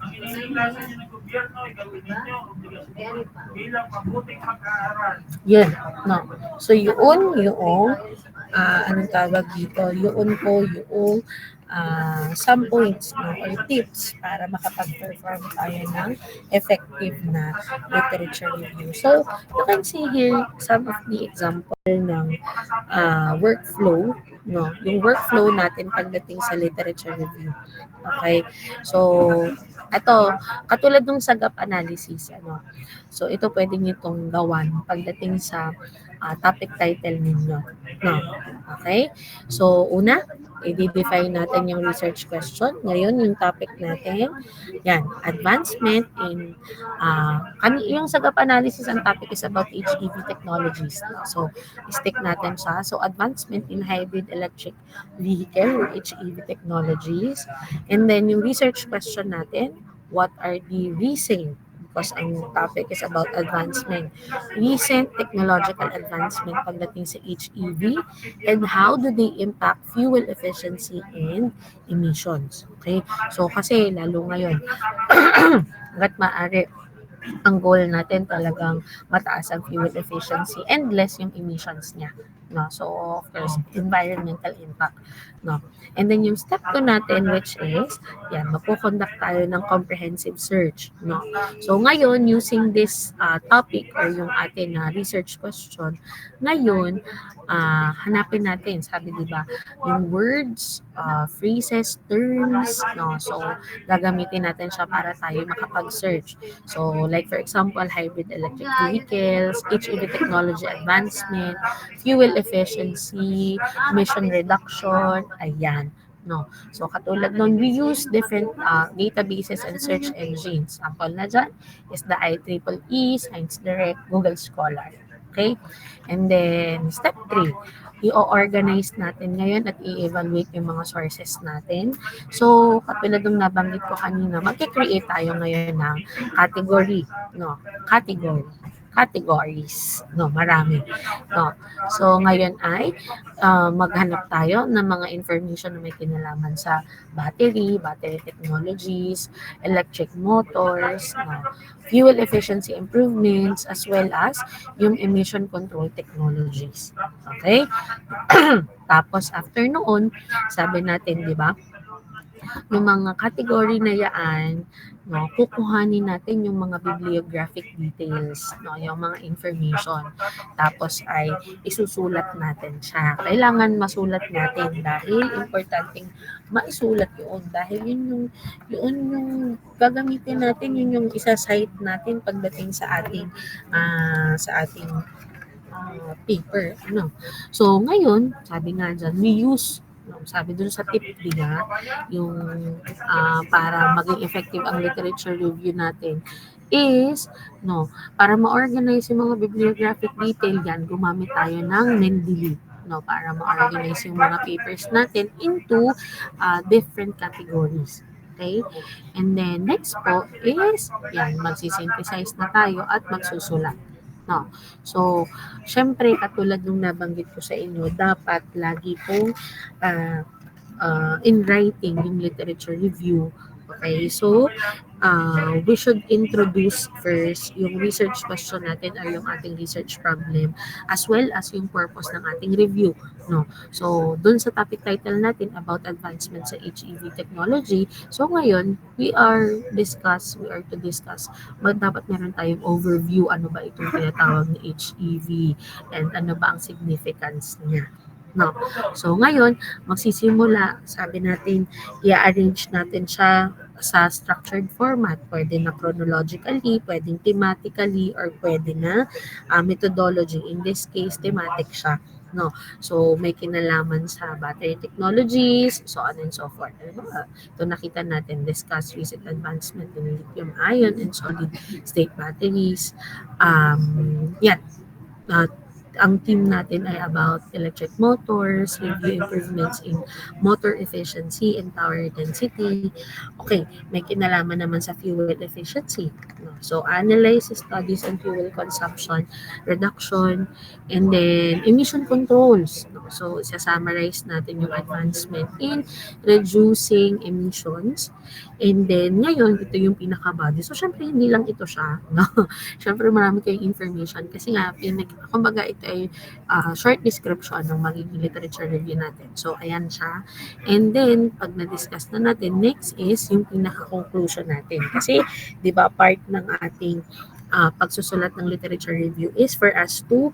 Ang iniilasan niyo ng gobyerno ay gawin ninyo obligasyon bilang mabuting mag-aaral. Yan, no. So, yung anong tawag dito, yun po yung some points, no, or tips para makapag-perform tayo ng effective na literature review. So, you can see here some of the example ng workflow, no, yung workflow natin pagdating sa literature review. Okay? So, ito, katulad ng sa gap analysis, ano, so ito pwede nyo itong gawan pagdating sa topic title ninyo. No? Okay? So, una, i-define natin yung research question. Ngayon, yung topic natin, yan, advancement in, yung sa gap analysis, ang topic is about HEV technologies. No? So, stick natin siya. So, advancement in hybrid electric vehicle or HEV technologies. And then, yung research question natin, what are the recent, because ang topic is about advancement, recent technological advancement pagdating sa HEV, and how do they impact fuel efficiency and emissions. Okay? So, kasi lalo ngayon, hanggat maaari, ang goal natin talagang mataas ang fuel efficiency and less yung emissions niya. No? So, of course, environmental impact. No? And then yung step 2 natin, which is, yan, mapukonduct tayo ng comprehensive search. No? So, ngayon, using this topic or yung atin na research question, ngayon, hanapin natin, sabi diba, yung words, phrases, terms, no? So, gagamitin natin siya para tayo makapag-search. So, like for example, hybrid electric vehicles, HEV technology advancement, fuel efficiency, emission reduction, ayan. No. So, katulad nun, we use different databases and search engines. Sample na dyan is the IEEE, Science Direct, Google Scholar. Okay? And then, step 3, i-organize natin ngayon at i-evaluate yung mga sources natin. So, katulad ng nabanggit ko kanina, mag-create tayo ngayon ng category, no? Categories, no? Marami, no? So, ngayon ay maghanap tayo ng mga information na may kinalaman sa battery technologies, electric motors, no? Fuel efficiency improvements, as well as yung emission control technologies. Okay? Tapos after noon, sabi natin, di ba, yung mga category na yaan, no, kukuhanin natin yung mga bibliographic details, no, yung mga information. Tapos ay isusulat natin siya. Kailangan masulat natin dahil importanteng maisulat yun dahil yun yung gagamitin natin, yun yung isa-cite natin pagdating sa ating paper. Ano? So, ngayon, sabi nga dyan, we use No, sabi dun sa tip 3 yung para maging effective ang literature review natin is no, para ma-organize yung mga bibliographic detail yan, gumamit tayo ng Mendeley no para ma-organize yung mga papers natin into different categories. Okay? And then next po is yan, magsisynthesize na tayo at magsusulat. No. So, syempre katulad nung nabanggit ko sa inyo, dapat lagi pong uh, in writing yung literature review. Okay, so we should introduce first yung research question natin or yung ating research problem as well as yung purpose ng ating review. No? So, dun sa topic title natin about advancement sa HEV technology, so ngayon, we are to discuss, dapat meron tayong overview, ano ba itong tinatawag na HEV and ano ba ang significance niya. No. So ngayon, magsisimula, sabi natin, i-arrange natin siya sa structured format. Pwede na chronologically, pwedeng thematically, or pwede na methodology. In this case, thematic siya. No. So may kinalaman sa battery technologies, so on and so forth. Ito nakita natin, discuss recent advancement in lithium-ion and solid-state batteries. Yan. Uh, ang team natin ay about electric motors, review improvements in motor efficiency and power density. Okay, may kinalaman naman sa fuel efficiency. No? So, analyze studies on fuel consumption, reduction, and then emission controls. No? So, isa-summarize natin yung advancement in reducing emissions. And then, ngayon, ito yung pinaka-body. So, syempre, hindi lang ito siya. No? Syempre, marami kayong information kasi nga, kumbaga, ito ay short description ng magiging literature review natin. So, ayan siya. And then, pag na-discuss na natin, next is yung pinaka-conclusion natin. Kasi, di ba, part ng ating pagsusulat ng literature review is for us to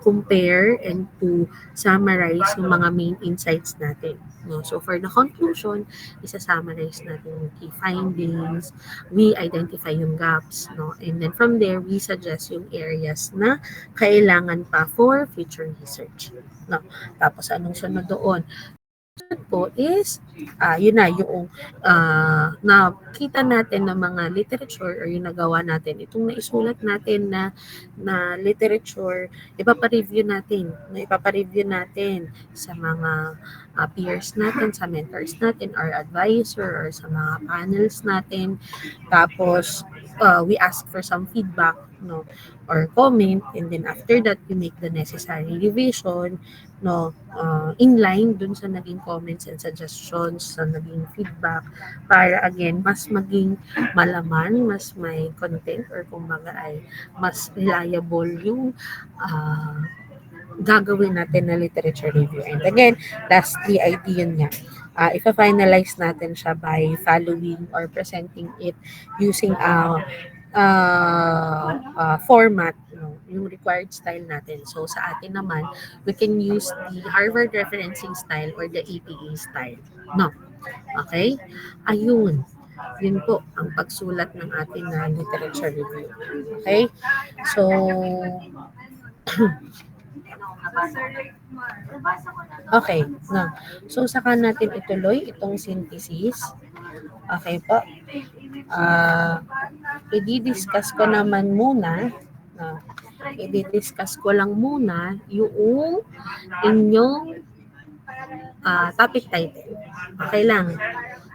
compare and to summarize yung mga main insights natin. No? So, for the conclusion, isa-summarize natin yung key findings, we identify yung gaps, no? And then from there, we suggest yung areas na kailangan pa for future research. No? Tapos anong sunod doon? Po is yun na yung nakita natin ng mga literature or yung nagawa natin itong naisulat natin na literature ipapareview natin sa mga peers natin, sa mentors natin or advisor or sa mga panels natin. Tapos we ask for some feedback, no, or comment, and then after that we make the necessary revision, no, in line dun sa naging comments and suggestions, sa naging feedback, para again, mas maging malaman, mas may content, or kumbaga ay mas reliable yung gagawin natin na literature review. And again, lastly, idea niya. Ipa-finalize natin siya by following or presenting it using format, yung required style natin. So, sa atin naman, we can use the Harvard referencing style or the APA style. No. Okay? Ayun. Yun po ang pagsulat ng ating literature review. Okay? So, okay. No. So, saka natin ituloy itong synthesis. Okay po. I-discuss ko naman muna, i-discuss ko lang muna yung inyong topic title. Okay lang.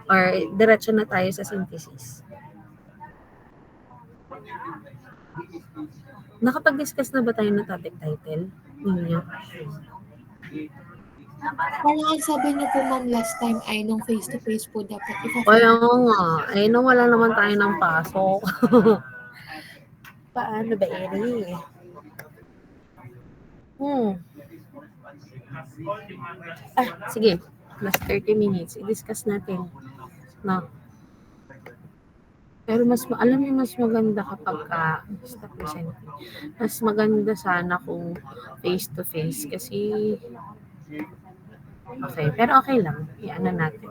Or diretso na tayo sa synthesis. Nakapag-discuss na ba tayo ng topic title ninyo? Parang ang sabi niyo po ma'am last time ay nung face-to-face po dapat Kaya nga. Ay, nung wala naman tayo ng pasok. Paano ba, Eri? Sige. Last 30 minutes. I-discuss natin. No. Pero alam niyo, mas maganda kapag stop presenting. Mas maganda sana kung face-to-face kasi okay. Pero okay lang. Iyan na natin.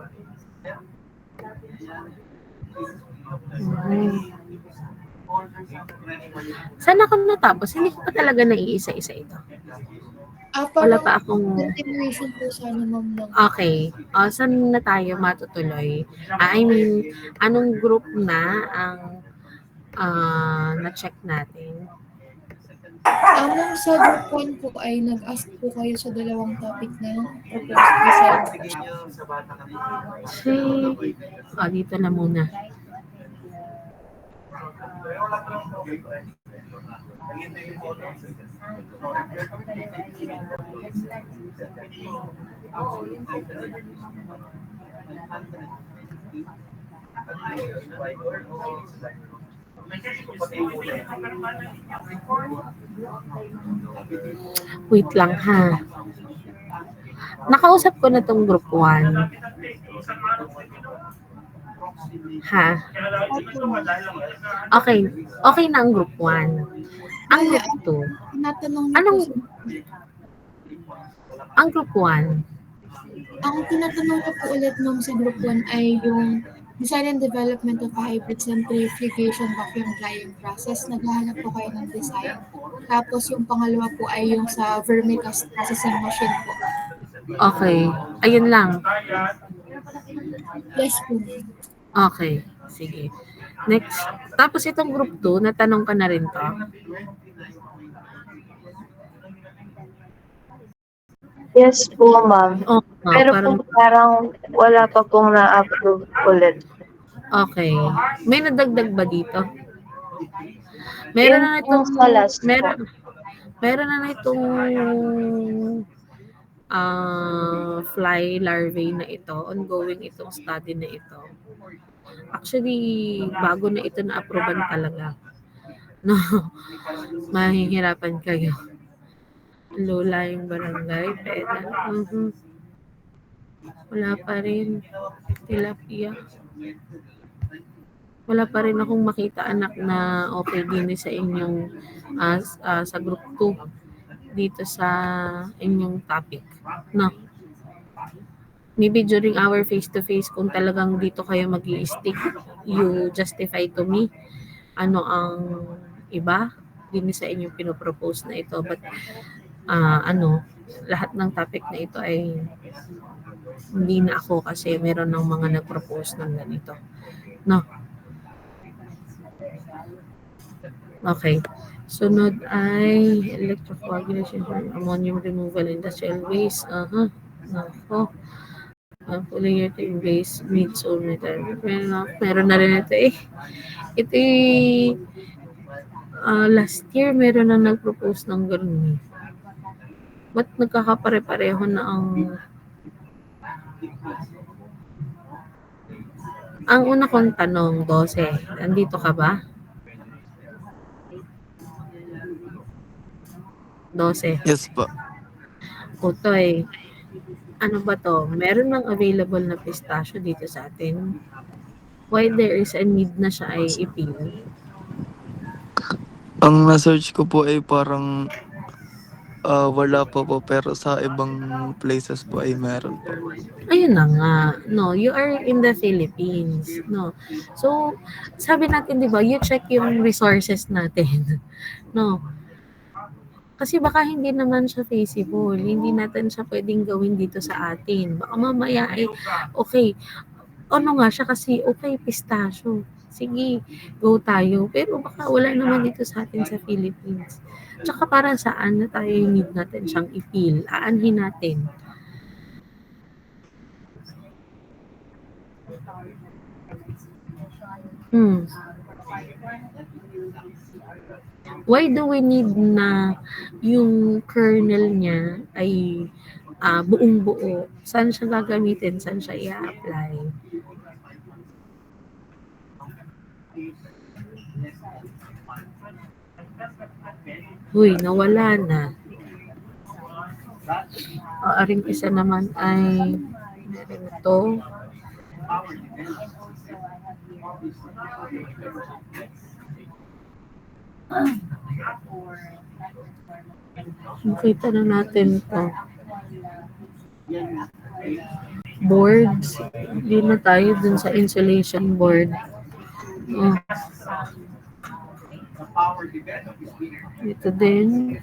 Saan ako natapos? Hindi ko pa talaga naiisa-isa ito. Wala Parang pa akong... continuation po sana, ma'am, ng Okay. Saan na tayo matutuloy? I mean, anong group na ang na-check natin? Ma'am, sa group 1 po ay nag-ask po kayo sa dalawang topic na proposed design. Si... dito na muna. Wait lang ha. Nakausap ko na tong group 1. Ha? Okay. Okay na ang group 1. Ang Bale, group 2. tinatanong niyo po Anong... sa... Ang group 1. Ang tinatanong niyo po ulit, ma'am, sa group 1 ay yung design and development of a hybrid centrifugation vacuum drying process. Naghahanap po kayo ng design. Tapos yung pangalawa po ay yung sa vermicast processing machine po. Okay. Ayun lang. Yes po. Okay. Sige. Next. Tapos itong group 2, natanong ka na rin to? Yes po, ma'am. Oo, Pero parang... po parang wala pa pong na-approve ulit. Okay. May nadagdag ba dito? Meron Yun na yung itong... sa last po. Meron na itong fly larvae na ito. Ongoing itong study na ito. Actually, bago na ito na-approvean talaga. No, mahihirapan kayo. Lola yung barangay. Pwede. Wala pa rin. Tilapia. Wala pa rin akong makita anak na okay din sa inyong sa group 2 dito sa inyong topic. No. Maybe during our face-to-face, kung talagang dito kayo mag-i-stick, you justify to me ano ang iba din sa inyong pinopropose na ito. But lahat ng topic na ito ay hindi na ako kasi meron ng mga nag-propose ng ganito. No. Okay. Sunod ay electrocoagulation for ammonium removal industrial waste. Nako. Polyurethane waste meat soul metal. Meron na rin ito eh. Ito last year meron na nag-propose ng ganun eh. Ba't nagkakapare-pareho na ang una kong tanong, 12, nandito ka ba? 12. Yes po. Utoy, ano ba to? Meron bang available na pistachio dito sa atin? Why there is a need na siya ay ipil? Ang na-search ko po ay parang wala pa po pero sa ibang places po ay meron po. Ayun na nga. No, you are in the Philippines. No. So, sabi natin, di ba, you check yung resources natin. No. Kasi baka hindi naman siya feasible. Hindi natin siya pwedeng gawin dito sa atin. Baka mamaya ay, okay, ano nga siya kasi, okay, pistachio. Sige, go tayo. Pero baka wala naman dito sa atin sa Philippines. Tsaka para saan na tayo yung need natin siyang ipil? Aanhin natin. Why do we need na yung kernel niya ay buong buo? Saan siya gagamitin? Saan siya i-apply? Uy, nawala na. Aring isa naman ay meron ito. Makita na natin ito. Boards. Hindi na tayo dun sa insulation board. Ito din.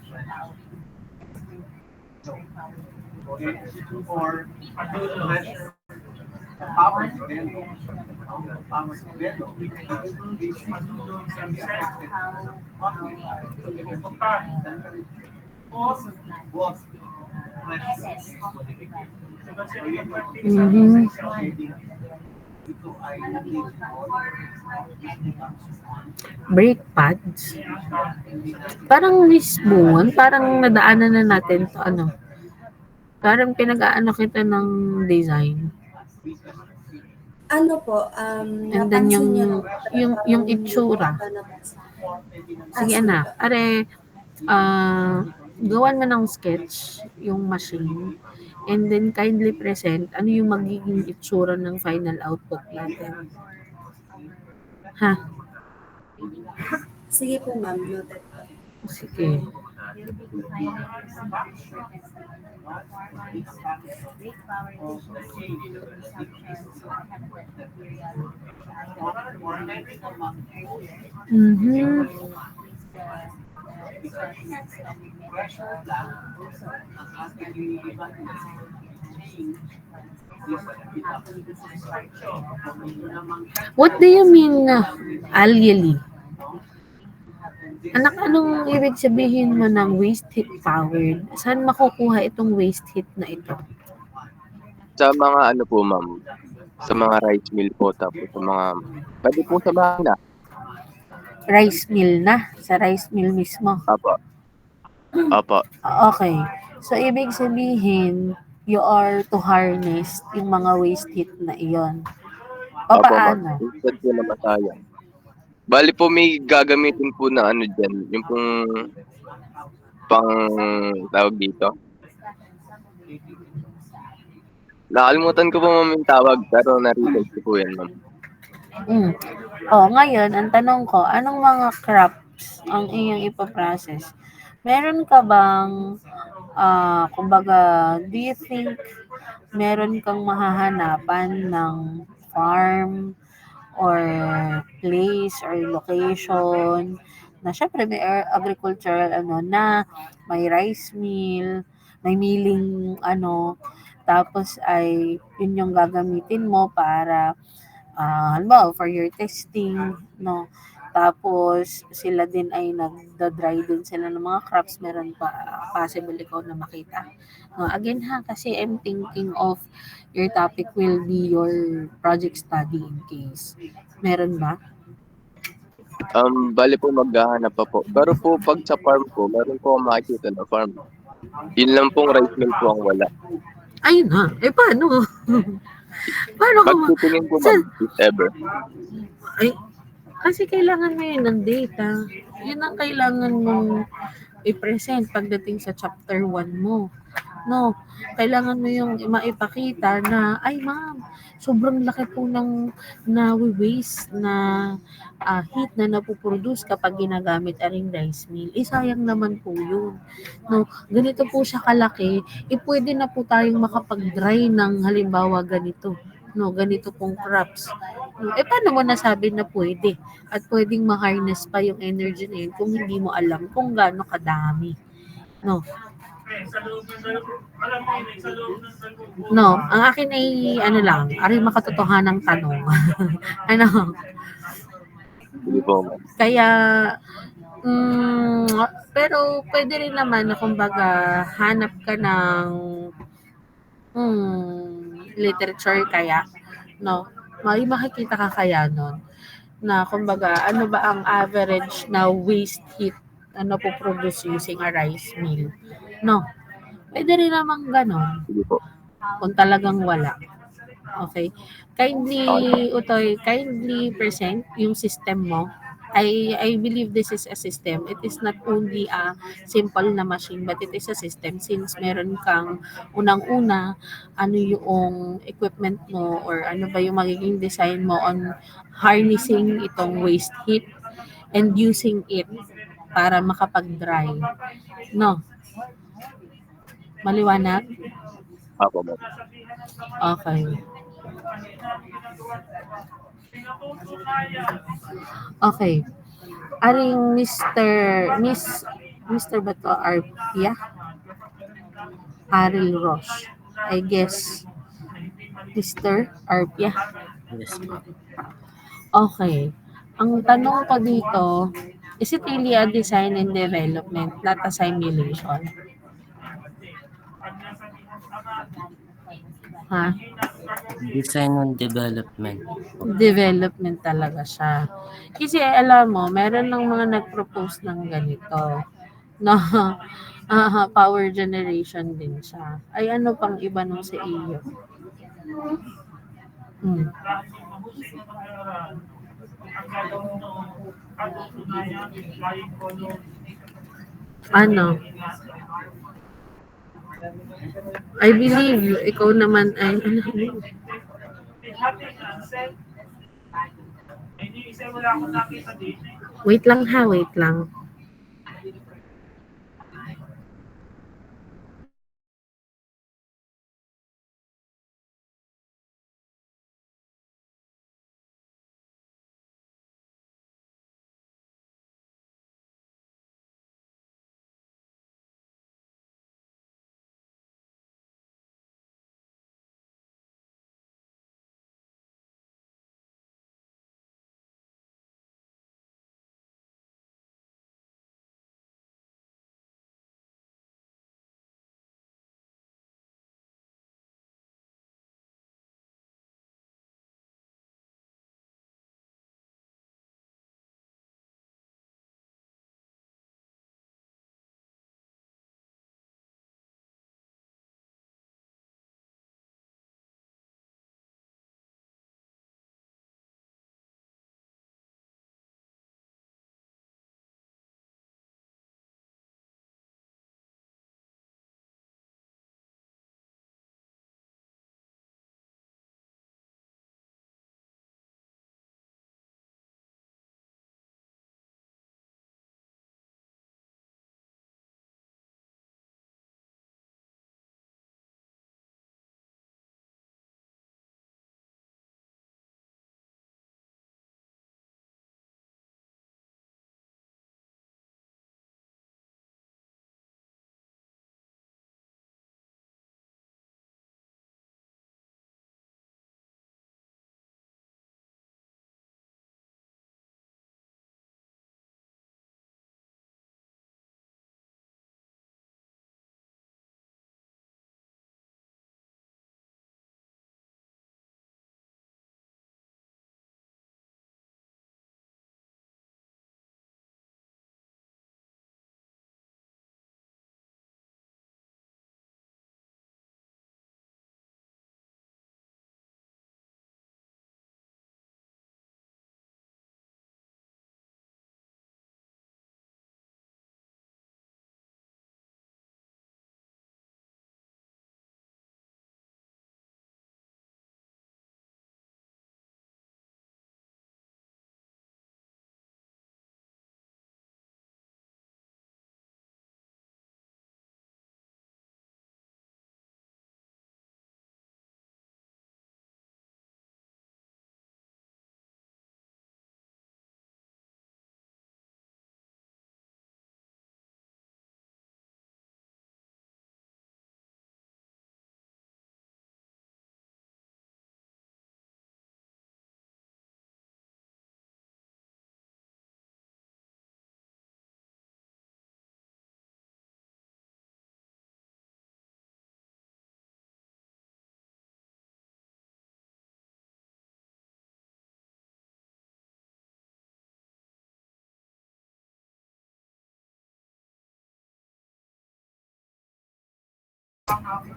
Mhm. Brake pads. Parang mismo, parang nadaanan na natin to ano. Parang pinag-aano kita ng design. Ano po, And then napansin niyo na yung itsura. ano po sa Sige sige anak, po. are gawan mo ng sketch yung machine and then kindly present ano yung magiging itsura ng final output natin. Ha? Sige po ma'am, noted po. Sige. Mhm. What do you mean algae? Anak, anong ibig sabihin mo ng waste heat powered? Saan makukuha itong waste heat na ito? Sa mga ano po ma'am, sa mga rice mill po tapos sa mga pwede po sa bahay na. Rice mill na? Sa rice mill mismo? Opo. Opo. Okay. So, ibig sabihin, you are to harness yung mga waste heat na iyon. O Opo ma'am. paano? Instead po na masayang. Bali po may gagamitin po na ano dyan, yung pong pang tawag dito. Nakalimutan ko po ma'am yung tawag pero na-research ko po yan ma'am. Ngayon, ang tanong ko, anong mga crops ang iyong ipaprocess? Meron ka bang, kumbaga, do you think meron kang mahahanapan ng farm or place or location na syempre may agricultural na may rice mill, may milling tapos ay yun yung gagamitin mo para halimbawa for your testing, no? Tapos sila din ay nagda-dry din sila ng mga crops, meron pa possible ikaw na makita. No, again ha, kasi I'm thinking of your topic will be your project study in case. Meron ba? Bali po maghahanap pa po. Pero po pag sa farm po, meron po akong makikita na farm. Yun lang pong rice mill po ang wala. Ayun na. Paano? Paano ka Pagtitingin po ma'am, if ever. Ay, kasi kailangan mo yun ng data. Yun ang kailangan mong i-present pagdating sa chapter 1 mo. No, kailangan mo yung maipakita na, ay ma'am, sobrang laki po ng na-waste na heat na napuproduce kapag ginagamit aring rice mill. Sayang naman po yun. No, ganito po siya kalaki, pwede na po tayong makapag-dry ng halimbawa ganito. No, ganito pong crops. No, paano mo nasabi na pwede? At pwedeng ma-harness pa yung energy na yun kung hindi mo alam kung gaano kadami. No. No, ang akin ay lang, makatotohanang tanong. Hindi po ma'am. Kaya pero pwede rin naman na kumbaga hanap ka ng literature kaya, no? May makikita ka kaya nun na kumbaga ano ba ang average na waste heat na napoproduce using a rice mill, no? Pwede rin namang ganon Sige po. kung talagang wala. Okay. Kindly present yung system mo. I believe this is a system. It is not only a simple na machine, but it is a system since meron kang unang-una ano yung equipment mo or ano ba yung magiging design mo on harnessing itong waste heat and using it para makapag-dry. No? Maliwanag? Opo ma'am. Okay. Pinatutunayan. Okay. Aring Mr. ba to? Arpia? Aril Roche. I guess, Mr. Arpia. Yes po. Okay. Ang tanong ko dito, is it really a design and development, not a simulation? Ha? Design and development. Development talaga siya. Kasi alam mo, meron ng mga nag-propose ng ganito na power generation din siya. Ay ano pang iba nung sa iyo? Hmm. Ano? I believe, ikaw naman ay, ano? Wait lang ha, wait lang.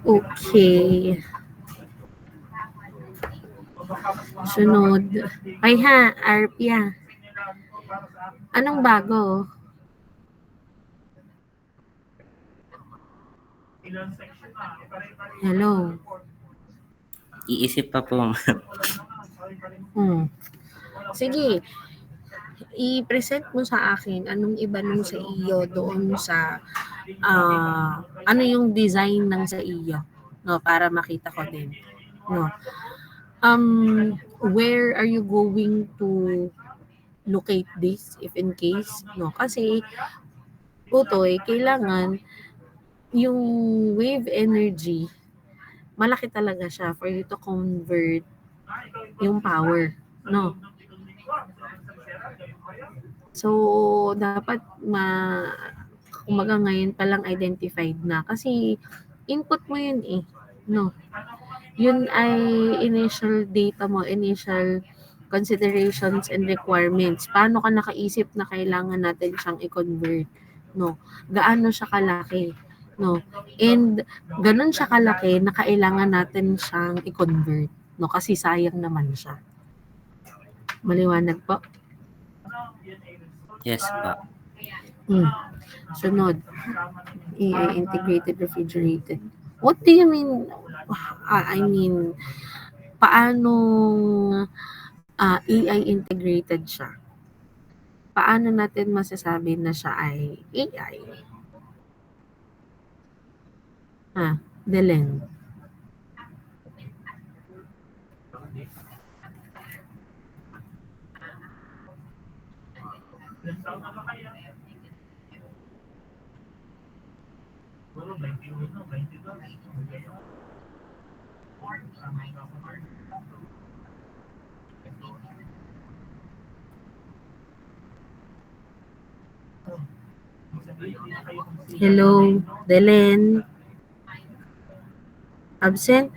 Okay. Sunod. Ay ha, Arpia. Anong bago? Hello. Iisip pa po. Sige. I-present mo sa akin anong iba nung sa iyo doon sa ano yung design ng sa iyo, no, para makita ko din, no. where are you going to locate this if in case, no? Kasi, utoy, kailangan yung wave energy, malaki talaga siya for you to convert yung power, no? So, dapat kumbaga ngayon palang identified na kasi input mo yun eh, no? Yun ay initial data mo, initial considerations and requirements. Paano ka nakaisip na kailangan natin siyang i-convert, no? Gaano siya kalaki, no? And ganun siya kalaki na kailangan natin siyang i-convert, no? Kasi sayang naman siya. Maliwanag po? Yes po. Sunod, AI integrated refrigerated. What do you mean? I mean, paano AI integrated siya? Paano natin masasabi na siya ay AI? Delen. Hello, Delen. Absent?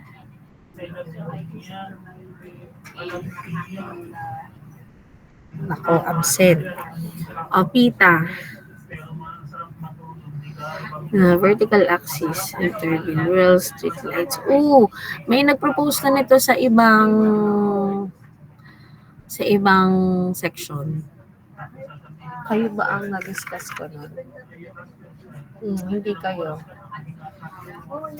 Ako, absent. Pita. Vertical axis, turbine, rails, street lights. May nag-propose na nito sa ibang section. Kayo ba ang na-discuss ko nun? Hindi kayo.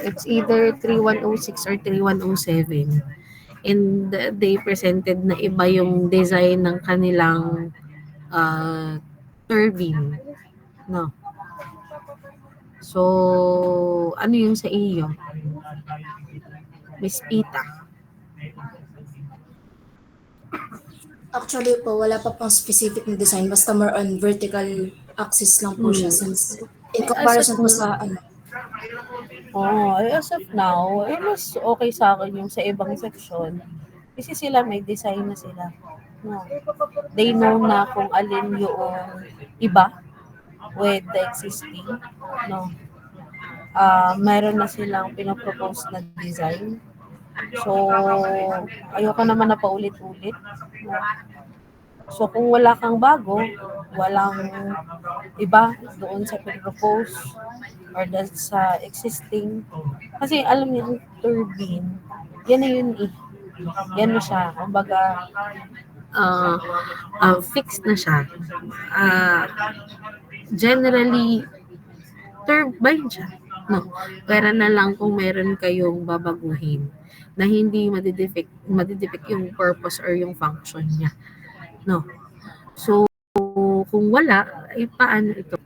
It's either 3106 or 3107. And they presented na iba yung design ng kanilang turbine. No. So, ano yung sa iyo? Miss Pita. Actually po, wala pa pong specific na design. Basta more on vertical axis lang po siya since in comparison po sa ano. As of now, mas okay sa akin yung sa ibang section. Kasi sila may design na sila. No. They know na kung alin yung iba with the existing. No. Meron na silang pinapropose na design. So, ayoko naman na paulit-ulit. No. So, kung wala kang bago, walang iba doon sa pinapropose or sa existing. Kasi alam niyo, ang turbine, yan na yun eh. Yan na siya. Kumbaga, fixed na siya. Generally, turbine siya. No. Pero na lang kung meron kayong babaguhin na hindi madidefect yung purpose or yung function niya. No. So, kung wala, ay paano ito?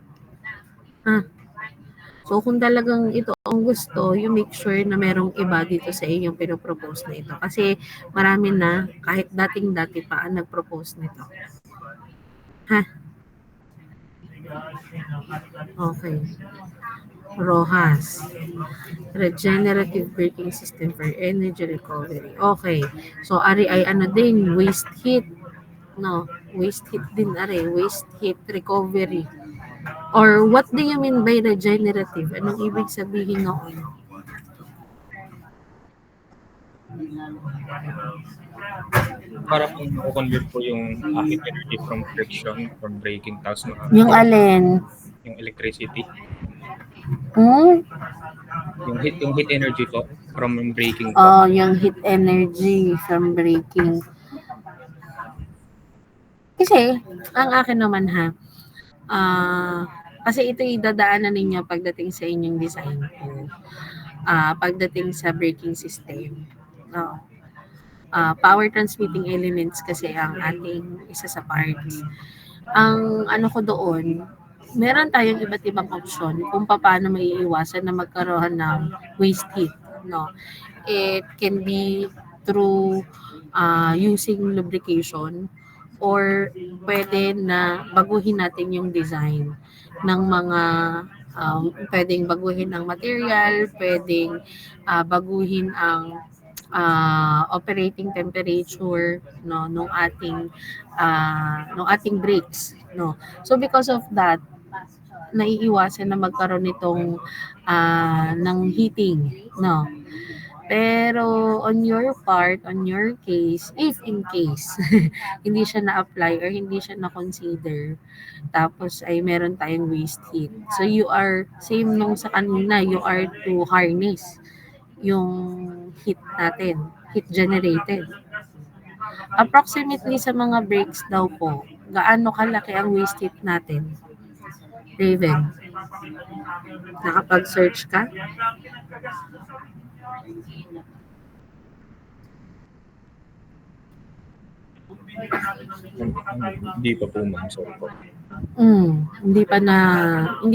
So, kung talagang ito ang gusto, you make sure na merong iba dito sa inyong pinopropose na ito. Kasi marami na, kahit dating-dati pa ang nagpropose nito. Okay. ROHAS. Regenerative Braking System for Energy Recovery. Okay. So, ari ay ano din, waste heat. No, waste heat din ari. Waste heat recovery. Or what do you mean by regenerative? Anong ibig sabihin noon? Para po convert po yung heat energy from friction, from braking, tapos yung alin? Yung electricity. Yung heat energy po from braking. Yung heat energy from braking. Kasi, ang akin naman kasi ito idadaanan ninyo pagdating sa inyong design po. Pagdating sa braking system. Power transmitting elements kasi ang ating isa sa parts. Ang ano ko doon, meron tayong iba't ibang option kung paano maiiwasan na magkaroon ng waste heat. No? It can be through using lubrication, or pwede na baguhin natin yung design ng mga pwedeng baguhin ang material, pwedeng baguhin ang operating temperature no nung ating brakes, no. So because of that, naiiwasan na magkaroon nitong ng heating, no. Pero on your part, on your case, if in case hindi siya na-apply or hindi siya na-consider, tapos ay meron tayong waste heat. So you are, same nung sa kanina, you are to harness yung heat natin, heat generated. Approximately sa mga breaks daw po, gaano kalaki ang waste heat natin? Raven, nakapag-search ka? Hindi pa po, ma'am. Sorry po. Hindi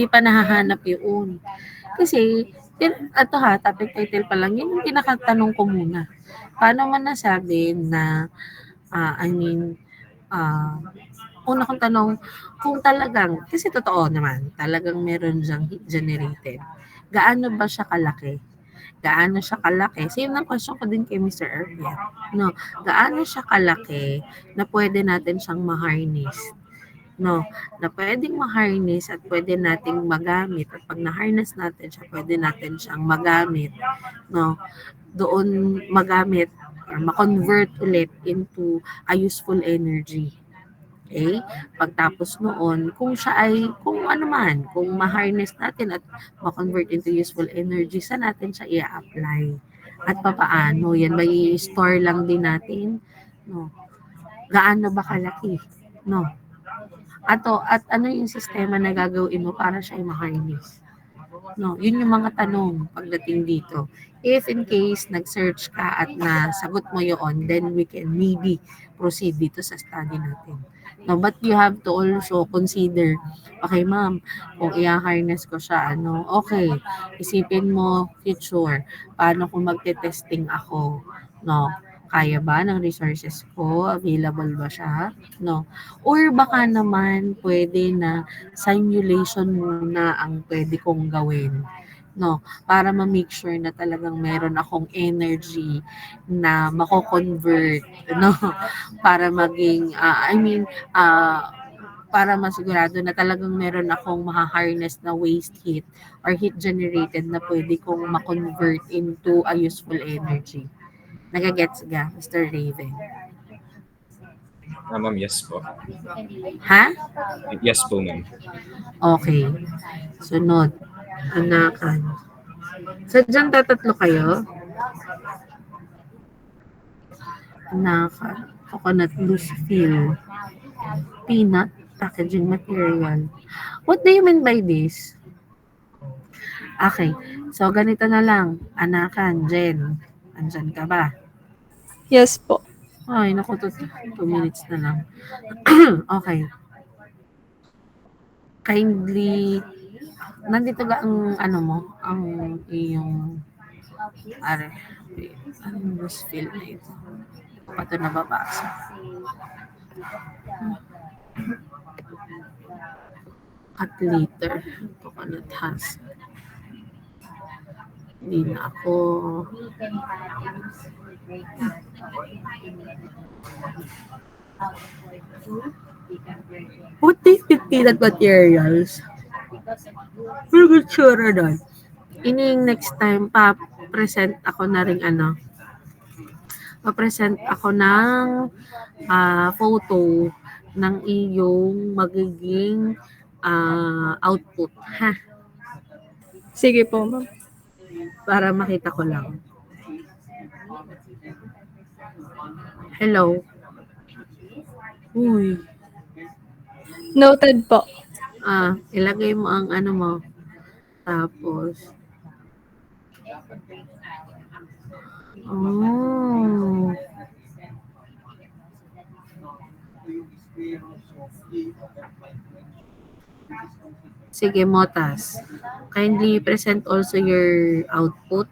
pa nahahanap yun. Kasi, ito ha, topic title pa lang, yun yung pinakatanong ko muna. Paano man nasabi na, una kong tanong, kung talagang, kasi totoo naman, talagang meron siyang heat generated. Gaano ba siya kalaki? Gaano siya kalaki? Same na question ko din kay Mr. Erwin. No, gaano siya kalaki na pwede natin siyang ma-harness? No, na pwedeng ma-harness at pwede nating magamit. At pag na-harness natin siya, pwede natin siyang magamit. No, doon magamit or ma-convert ulit into a useful energy. Okay? Pagtapos noon, kung ano man, kung ma-harness natin at ma-convert into useful energy, saan natin siya i-apply? At papaano? Yan ba i-store lang din natin? No. Gaano ba kalaki? No. At ano yung sistema na gagawin mo para siya i-harness? No, yun yung mga tanong pagdating dito. If in case nag-search ka at nasagot mo yun, then we can maybe proceed dito sa study natin. No, but you have to also consider, okay ma'am, kung i-harness ko siya, okay, isipin mo future, paano kung magte-testing ako, no? Kaya ba ng resources ko? Available ba siya? No. Or baka naman pwede na simulation muna ang pwede kong gawin. No, para ma-make sure na talagang meron akong energy na mako-convert, no, para maging para masigurado na talagang meron akong maha-harness na waste heat or heat generated na pwede kong ma-convert into a useful energy. Nagagets ka, Mr. Raven? Ma'am, yes po. Ha? Yes po, ma'am. Okay. Sunod. Anakan. Sadyang tatatlo kayo? Anakan. Coconut loose fill. Peanut packaging material. What do you mean by this? Okay. So, ganito na lang. Anakan, Jen. Andyan ka ba? Yes po. Ay, naku, 2 minutes na lang. Okay. Kindly, nandito ba ang ang iyong, anong loose fill na ito? Pa ito nababasa. At later, coconut husk. Hindi na ako. What do you think peanut materials? Very good sure doon. Ining next time pa-present ako na rin pa-present ako ng photo ng iyong magiging output, ha? Sige po, ma'am. Para makita ko lang. Hello? Uy. Noted po. Ilagay mo ang mo. Tapos, sige, Motas. Kindly present also your output.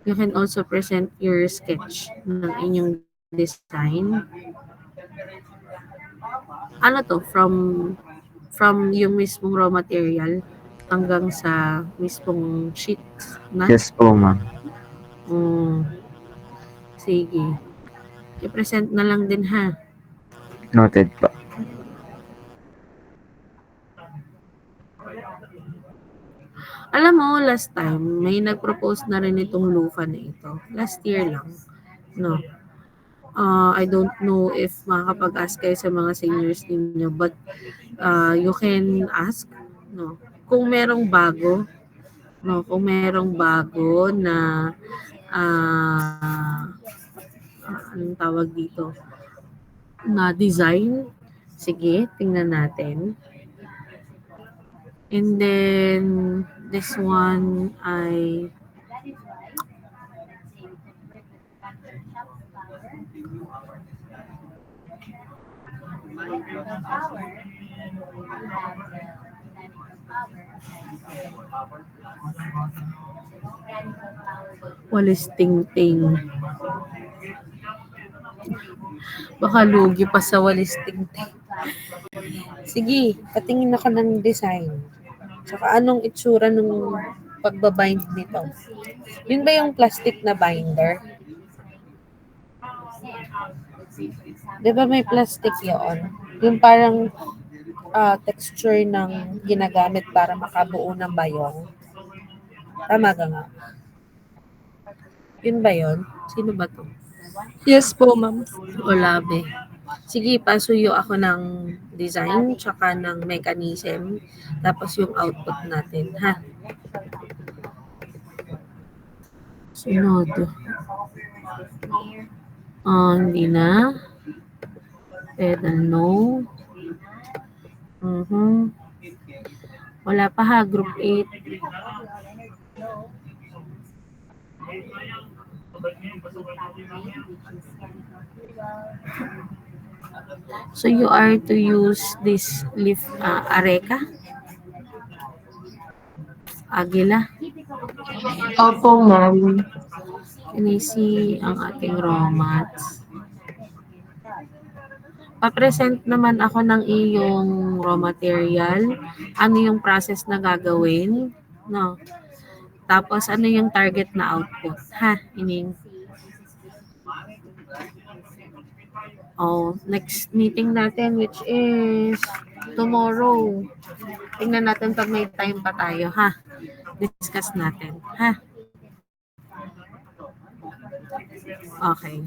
You can also present your sketch ng inyong design. Ano to? From yung mismong raw material hanggang sa mismong sheet na? Yes po, ma'am. Sige. I-present na lang din ha. Noted po. Alam mo, last time, may nag-propose na rin itong lufa na ito. Last year lang. No. I don't know if makakapag-ask kayo sa mga seniors ninyo, but you can ask, no. Kung merong bago, no, kung merong bago na anong tawag dito? Na design, sige, tingnan natin. And then, this one ay walis tingting. Baka lugi pa sa walis tingting. Sige, patingin ako ng design. Tsaka anong itsura nung pagbabind nito? Yun ba yung plastic na binder? Di ba may plastic yun? Yung parang texture ng ginagamit para makabuo ng bayong. Tama ka nga. Yun ba yun? Sino ba to? Yes po, ma'am. O labi. Sige, pasuyo ako ng design tsaka ng mechanism tapos yung output natin, ha? Sunod. Hindi na. Pedal no. Wala pa ha, group 8. So you are to use this leaf areca? Agila? Opo, ma'am. Can I see ang ating raw mats? Pa-present naman ako ng iyong raw material. Ano yung process na gagawin? No. Tapos ano yung target na output? Ha, ining. Next meeting natin which is tomorrow. Tingnan natin pag may time pa tayo, ha? Discuss natin, ha? Okay.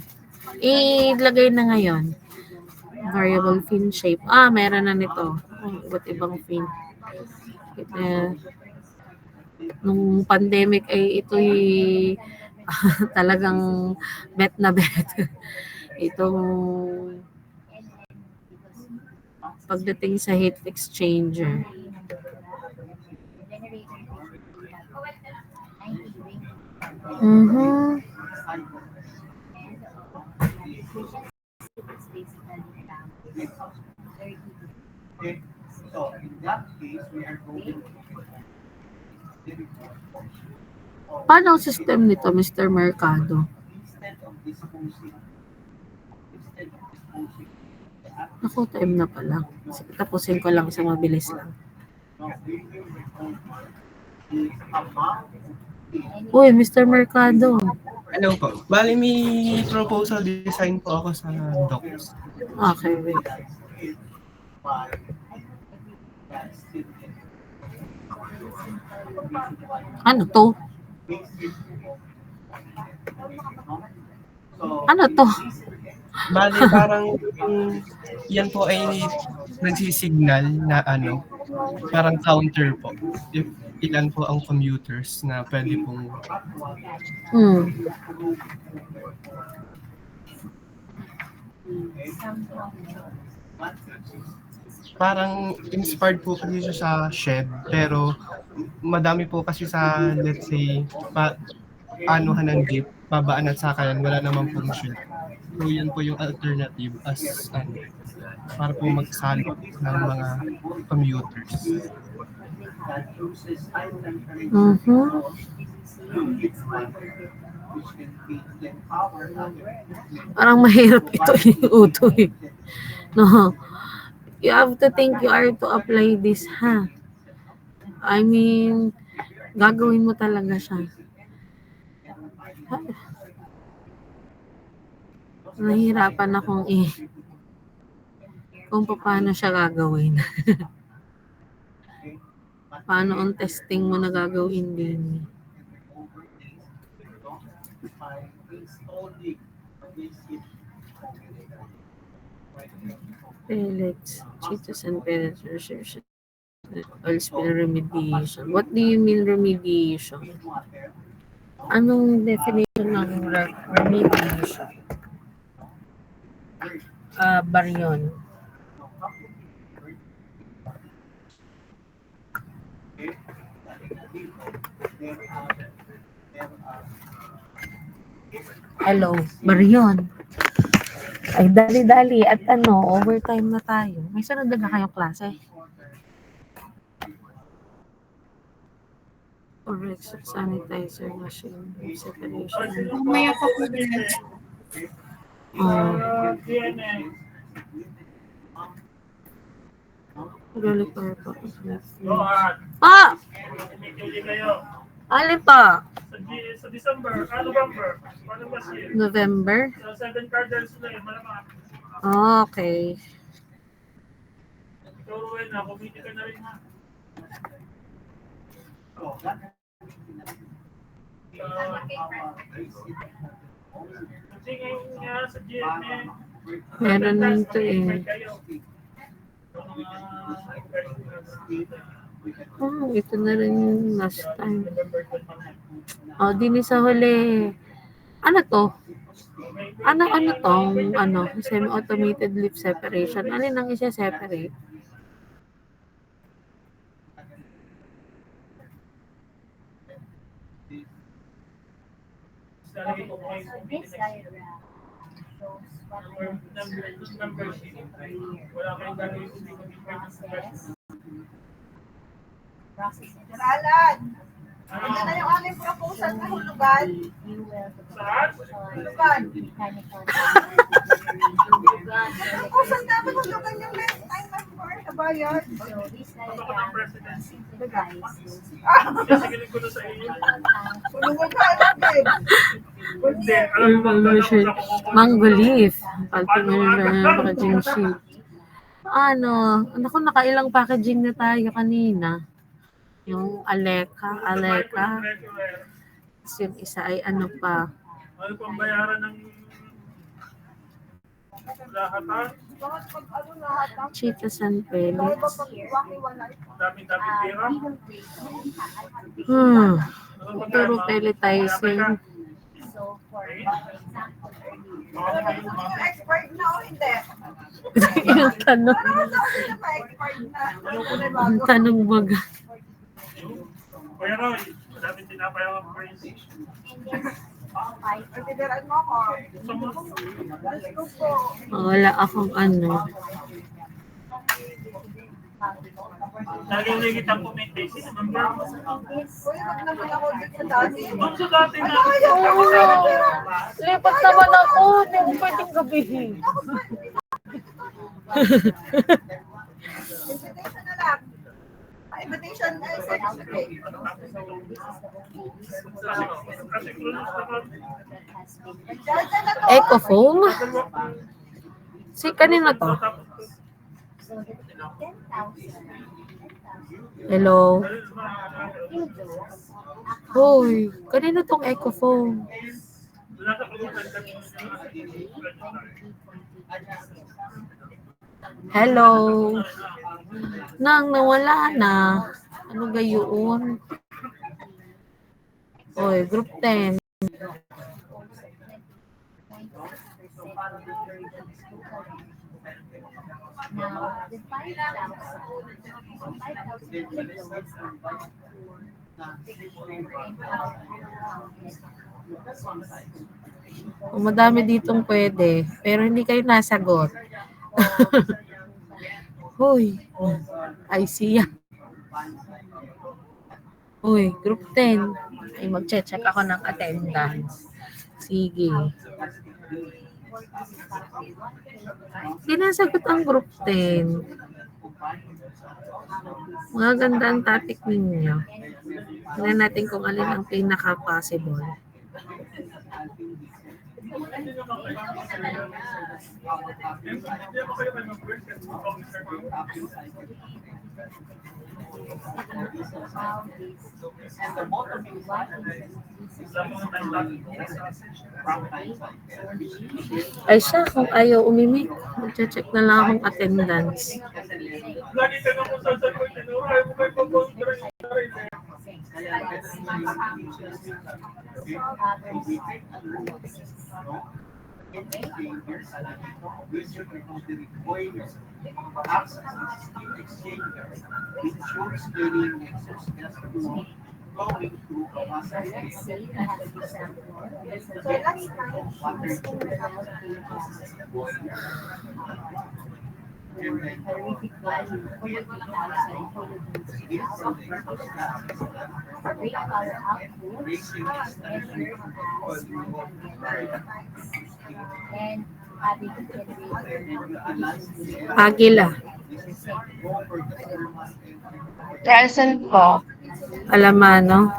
Ilagay na ngayon. Variable fin shape. Meron na nito. Iba't ibang fin. Nung pandemic ay ito'y talagang bet na bet. Itong pagdating sa heat exchanger. Paano ang system nito, Mr. Mercado? Naku, time na pala. Tapusin ko lang sa mabilis lang. Uy, Mr. Mercado. Hello po. Bali, may proposal design po ako sa docs. Okay, wait. Ano to? Ano to? Bali, parang yan po ay nagsisignal na parang counter po. If ilan po ang commuters na pwede pong parang inspired po kasi siya sa shed, pero madami po kasi sa, let's say, anuhan ng jeep, babaan at sakayan, wala naman pong shed. So yan po yung alternative as para po magsalo ng mga commuters. Parang mahirap ito iuto eh. No, you have to think you are to apply this, ha? I mean, gagawin mo talaga siya. Nahihirapan akong kung paano siya gagawin. Paano ang testing mo na gagawin din? Pellets, cheetahs and pellets research. Oil spill remediation. What do you mean remediation? Anong definition ng remediation? Baryon. Hello, baryon. Ay, dali-dali. At overtime na tayo. May sunod na kayong klase? Correct, sanitizer machine, separation. Mamaya pa po ulit. Really purpose. Alin pa? Sa December, November, paano ba siya? November? Sa 7 cardinals na yun, malamang. Okay. Ikaw, Rowena, kumiti ka na rin ha. Kasi ngayon nga sa GMA, Meron nito ito na rin yung last time. Dini sa huli. Ano to? Ano tong semi-automated leaf separation? Alin ang isa-separate? number sheet. Wala kayong gagawin kung hindi Alan! Yan na yung aming proposal na hulugan. Hulugan. Proposal namin hulugan yung next time na for the bayad. Hulugan ka natin. Mango leaf. Packaging sheet. Naku, nakailang packaging na tayo kanina. Yung Aleka. Tapos yung isa ay ano pa. Ano pang bayaran ng lahatan? Cheetahs and pellets. Dami-dami pera. Puro pelletizing. Expired na o hindi? Yung tanong. Ang tanong baga. Kuya Roy, madaming tinapay ang prince. Pagtidiraan mo ako. Let's go po. Wala akong Lagi ulit kitang puminti. Sino man ba? Uy, wag naman ako dito sa dati. Doon sa dati na. Lipat naman ako. Hindi mo pwedeng gabihin. Invitation na lang. Invitation ay certificate. Ecofoam? Kanina to? Hello? Hoy, kanina tong Ecofoam? Hello? Nawala na. Ano gayon? Oy, group 10. Madami ditong pwede, pero hindi kayo nasagot. Hoy, I see ya. Hoy, group 10. Ay, mag-check ako ng attendance. Sige. Sinasagot ang group 10. Mga ganda ang topic ninyo. Tingnan natin kung alin ang pinaka-possible. Ay siya, kung ayaw umimik, mag-check na lang akong attendance. Lagi ka naman sasagot, ayaw mo kayo pag-contra. Agila. Present po. Alamano.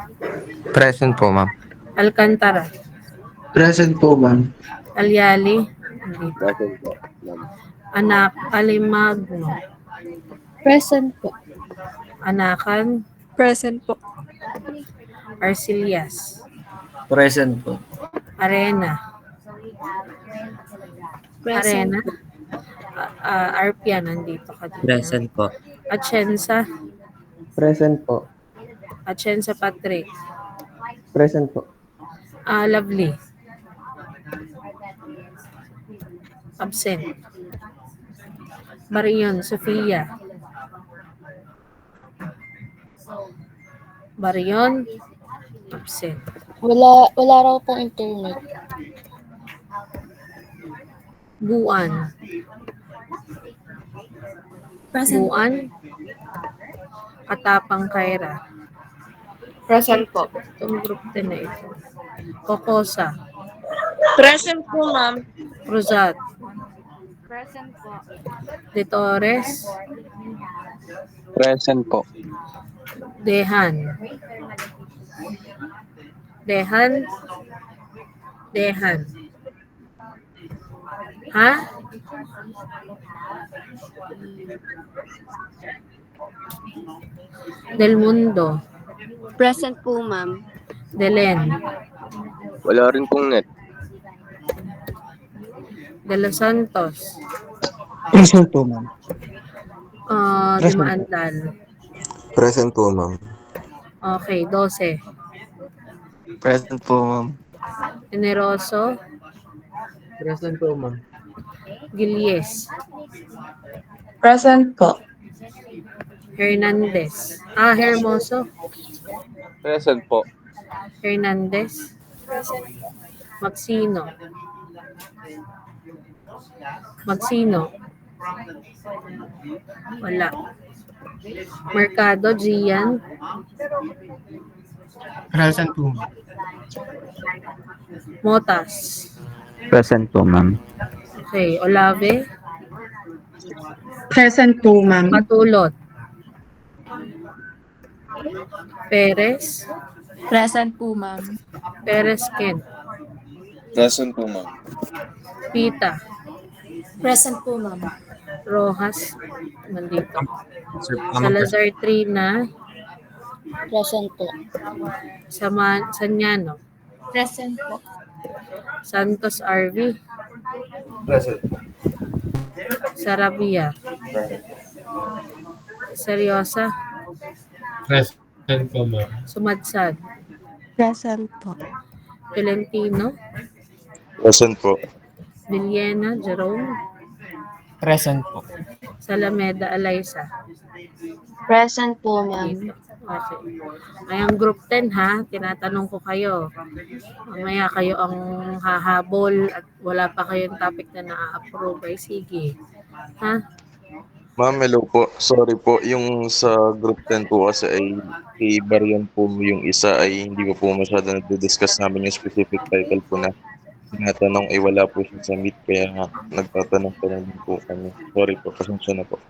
Present po, ma'am. Alcantara. Present po, ma'am. Alyali. Dito. Present po, ma'am. Anak. Alimagno. Present po. Anakan. Present po. Arcelias. Present po. Arena. Arena. Arpia, nandito ka dito. Present po. Atienza. Present po. Atienza Patrick. Present po. Lovely. Absent. Marion Sofia. Marion. Absent. Wala raw pong internet. Buan. Present. Buan. Katapang Kaira. Present po. Itong group 10 na ito. Kokosa. Present po, ma'am. Rosat. Present po. De Torres. Present po. Dehan. Dehan. Dehan. Ha? Del Mundo. Present po, ma'am. Delen. Wala rin pong net. De Los Santos. Present po, ma'am. Dumaandal. Present po, ma'am. Okay, 12. Present po, ma'am. Generoso. Present po, ma'am. Gilies. Present po. Hernandez. Hermoso. Present po. Hernandez. Magsino. Magsino. Wala. Mercado, Gian. Present po, ma'am. Motas. Present po, ma'am. Okay, Olave. Present po, ma'am. Matulot. Perez. Present po, ma'am. Perez Ken. Present po, ma'am. Pita. Present po, ma'am. Rojas. Nandito. Sir, Salazar Trina. Present po. Sanyano. Present po. Santos RV. Present. Sarabia. Seryosa. Present po, ma'am. Sumadsad. Present po. Tolentino. Present po. Villena. Jerome. Present po. Salameda Alaysa. Present po, ma'am. Dito. Okay. Ngayong group 10 ha, tinatanong ko kayo. Mamaya kayo ang hahabol at wala pa kayong topic na na-approve. Ay sige. Ha? Ma'am, hello po. Sorry po, yung sa group 10 po kasi ay i-variant po yung isa ay hindi po masyado nag-discuss namin yung specific title po na tinatanong ay wala po siya sa meet kaya nga nagtatanong-tanong din po kami. Sorry po, pasensya na po.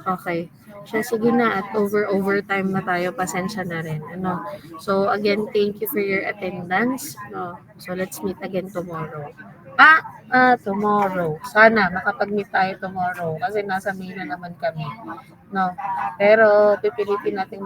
Okay. Siya, sige na, at overtime na tayo, pasensya na rin. Ano? So, again, thank you for your attendance. No? So, let's meet again tomorrow. Tomorrow. Sana makapag-meet tayo tomorrow kasi nasa May na naman kami. No? Pero, pipilitin natin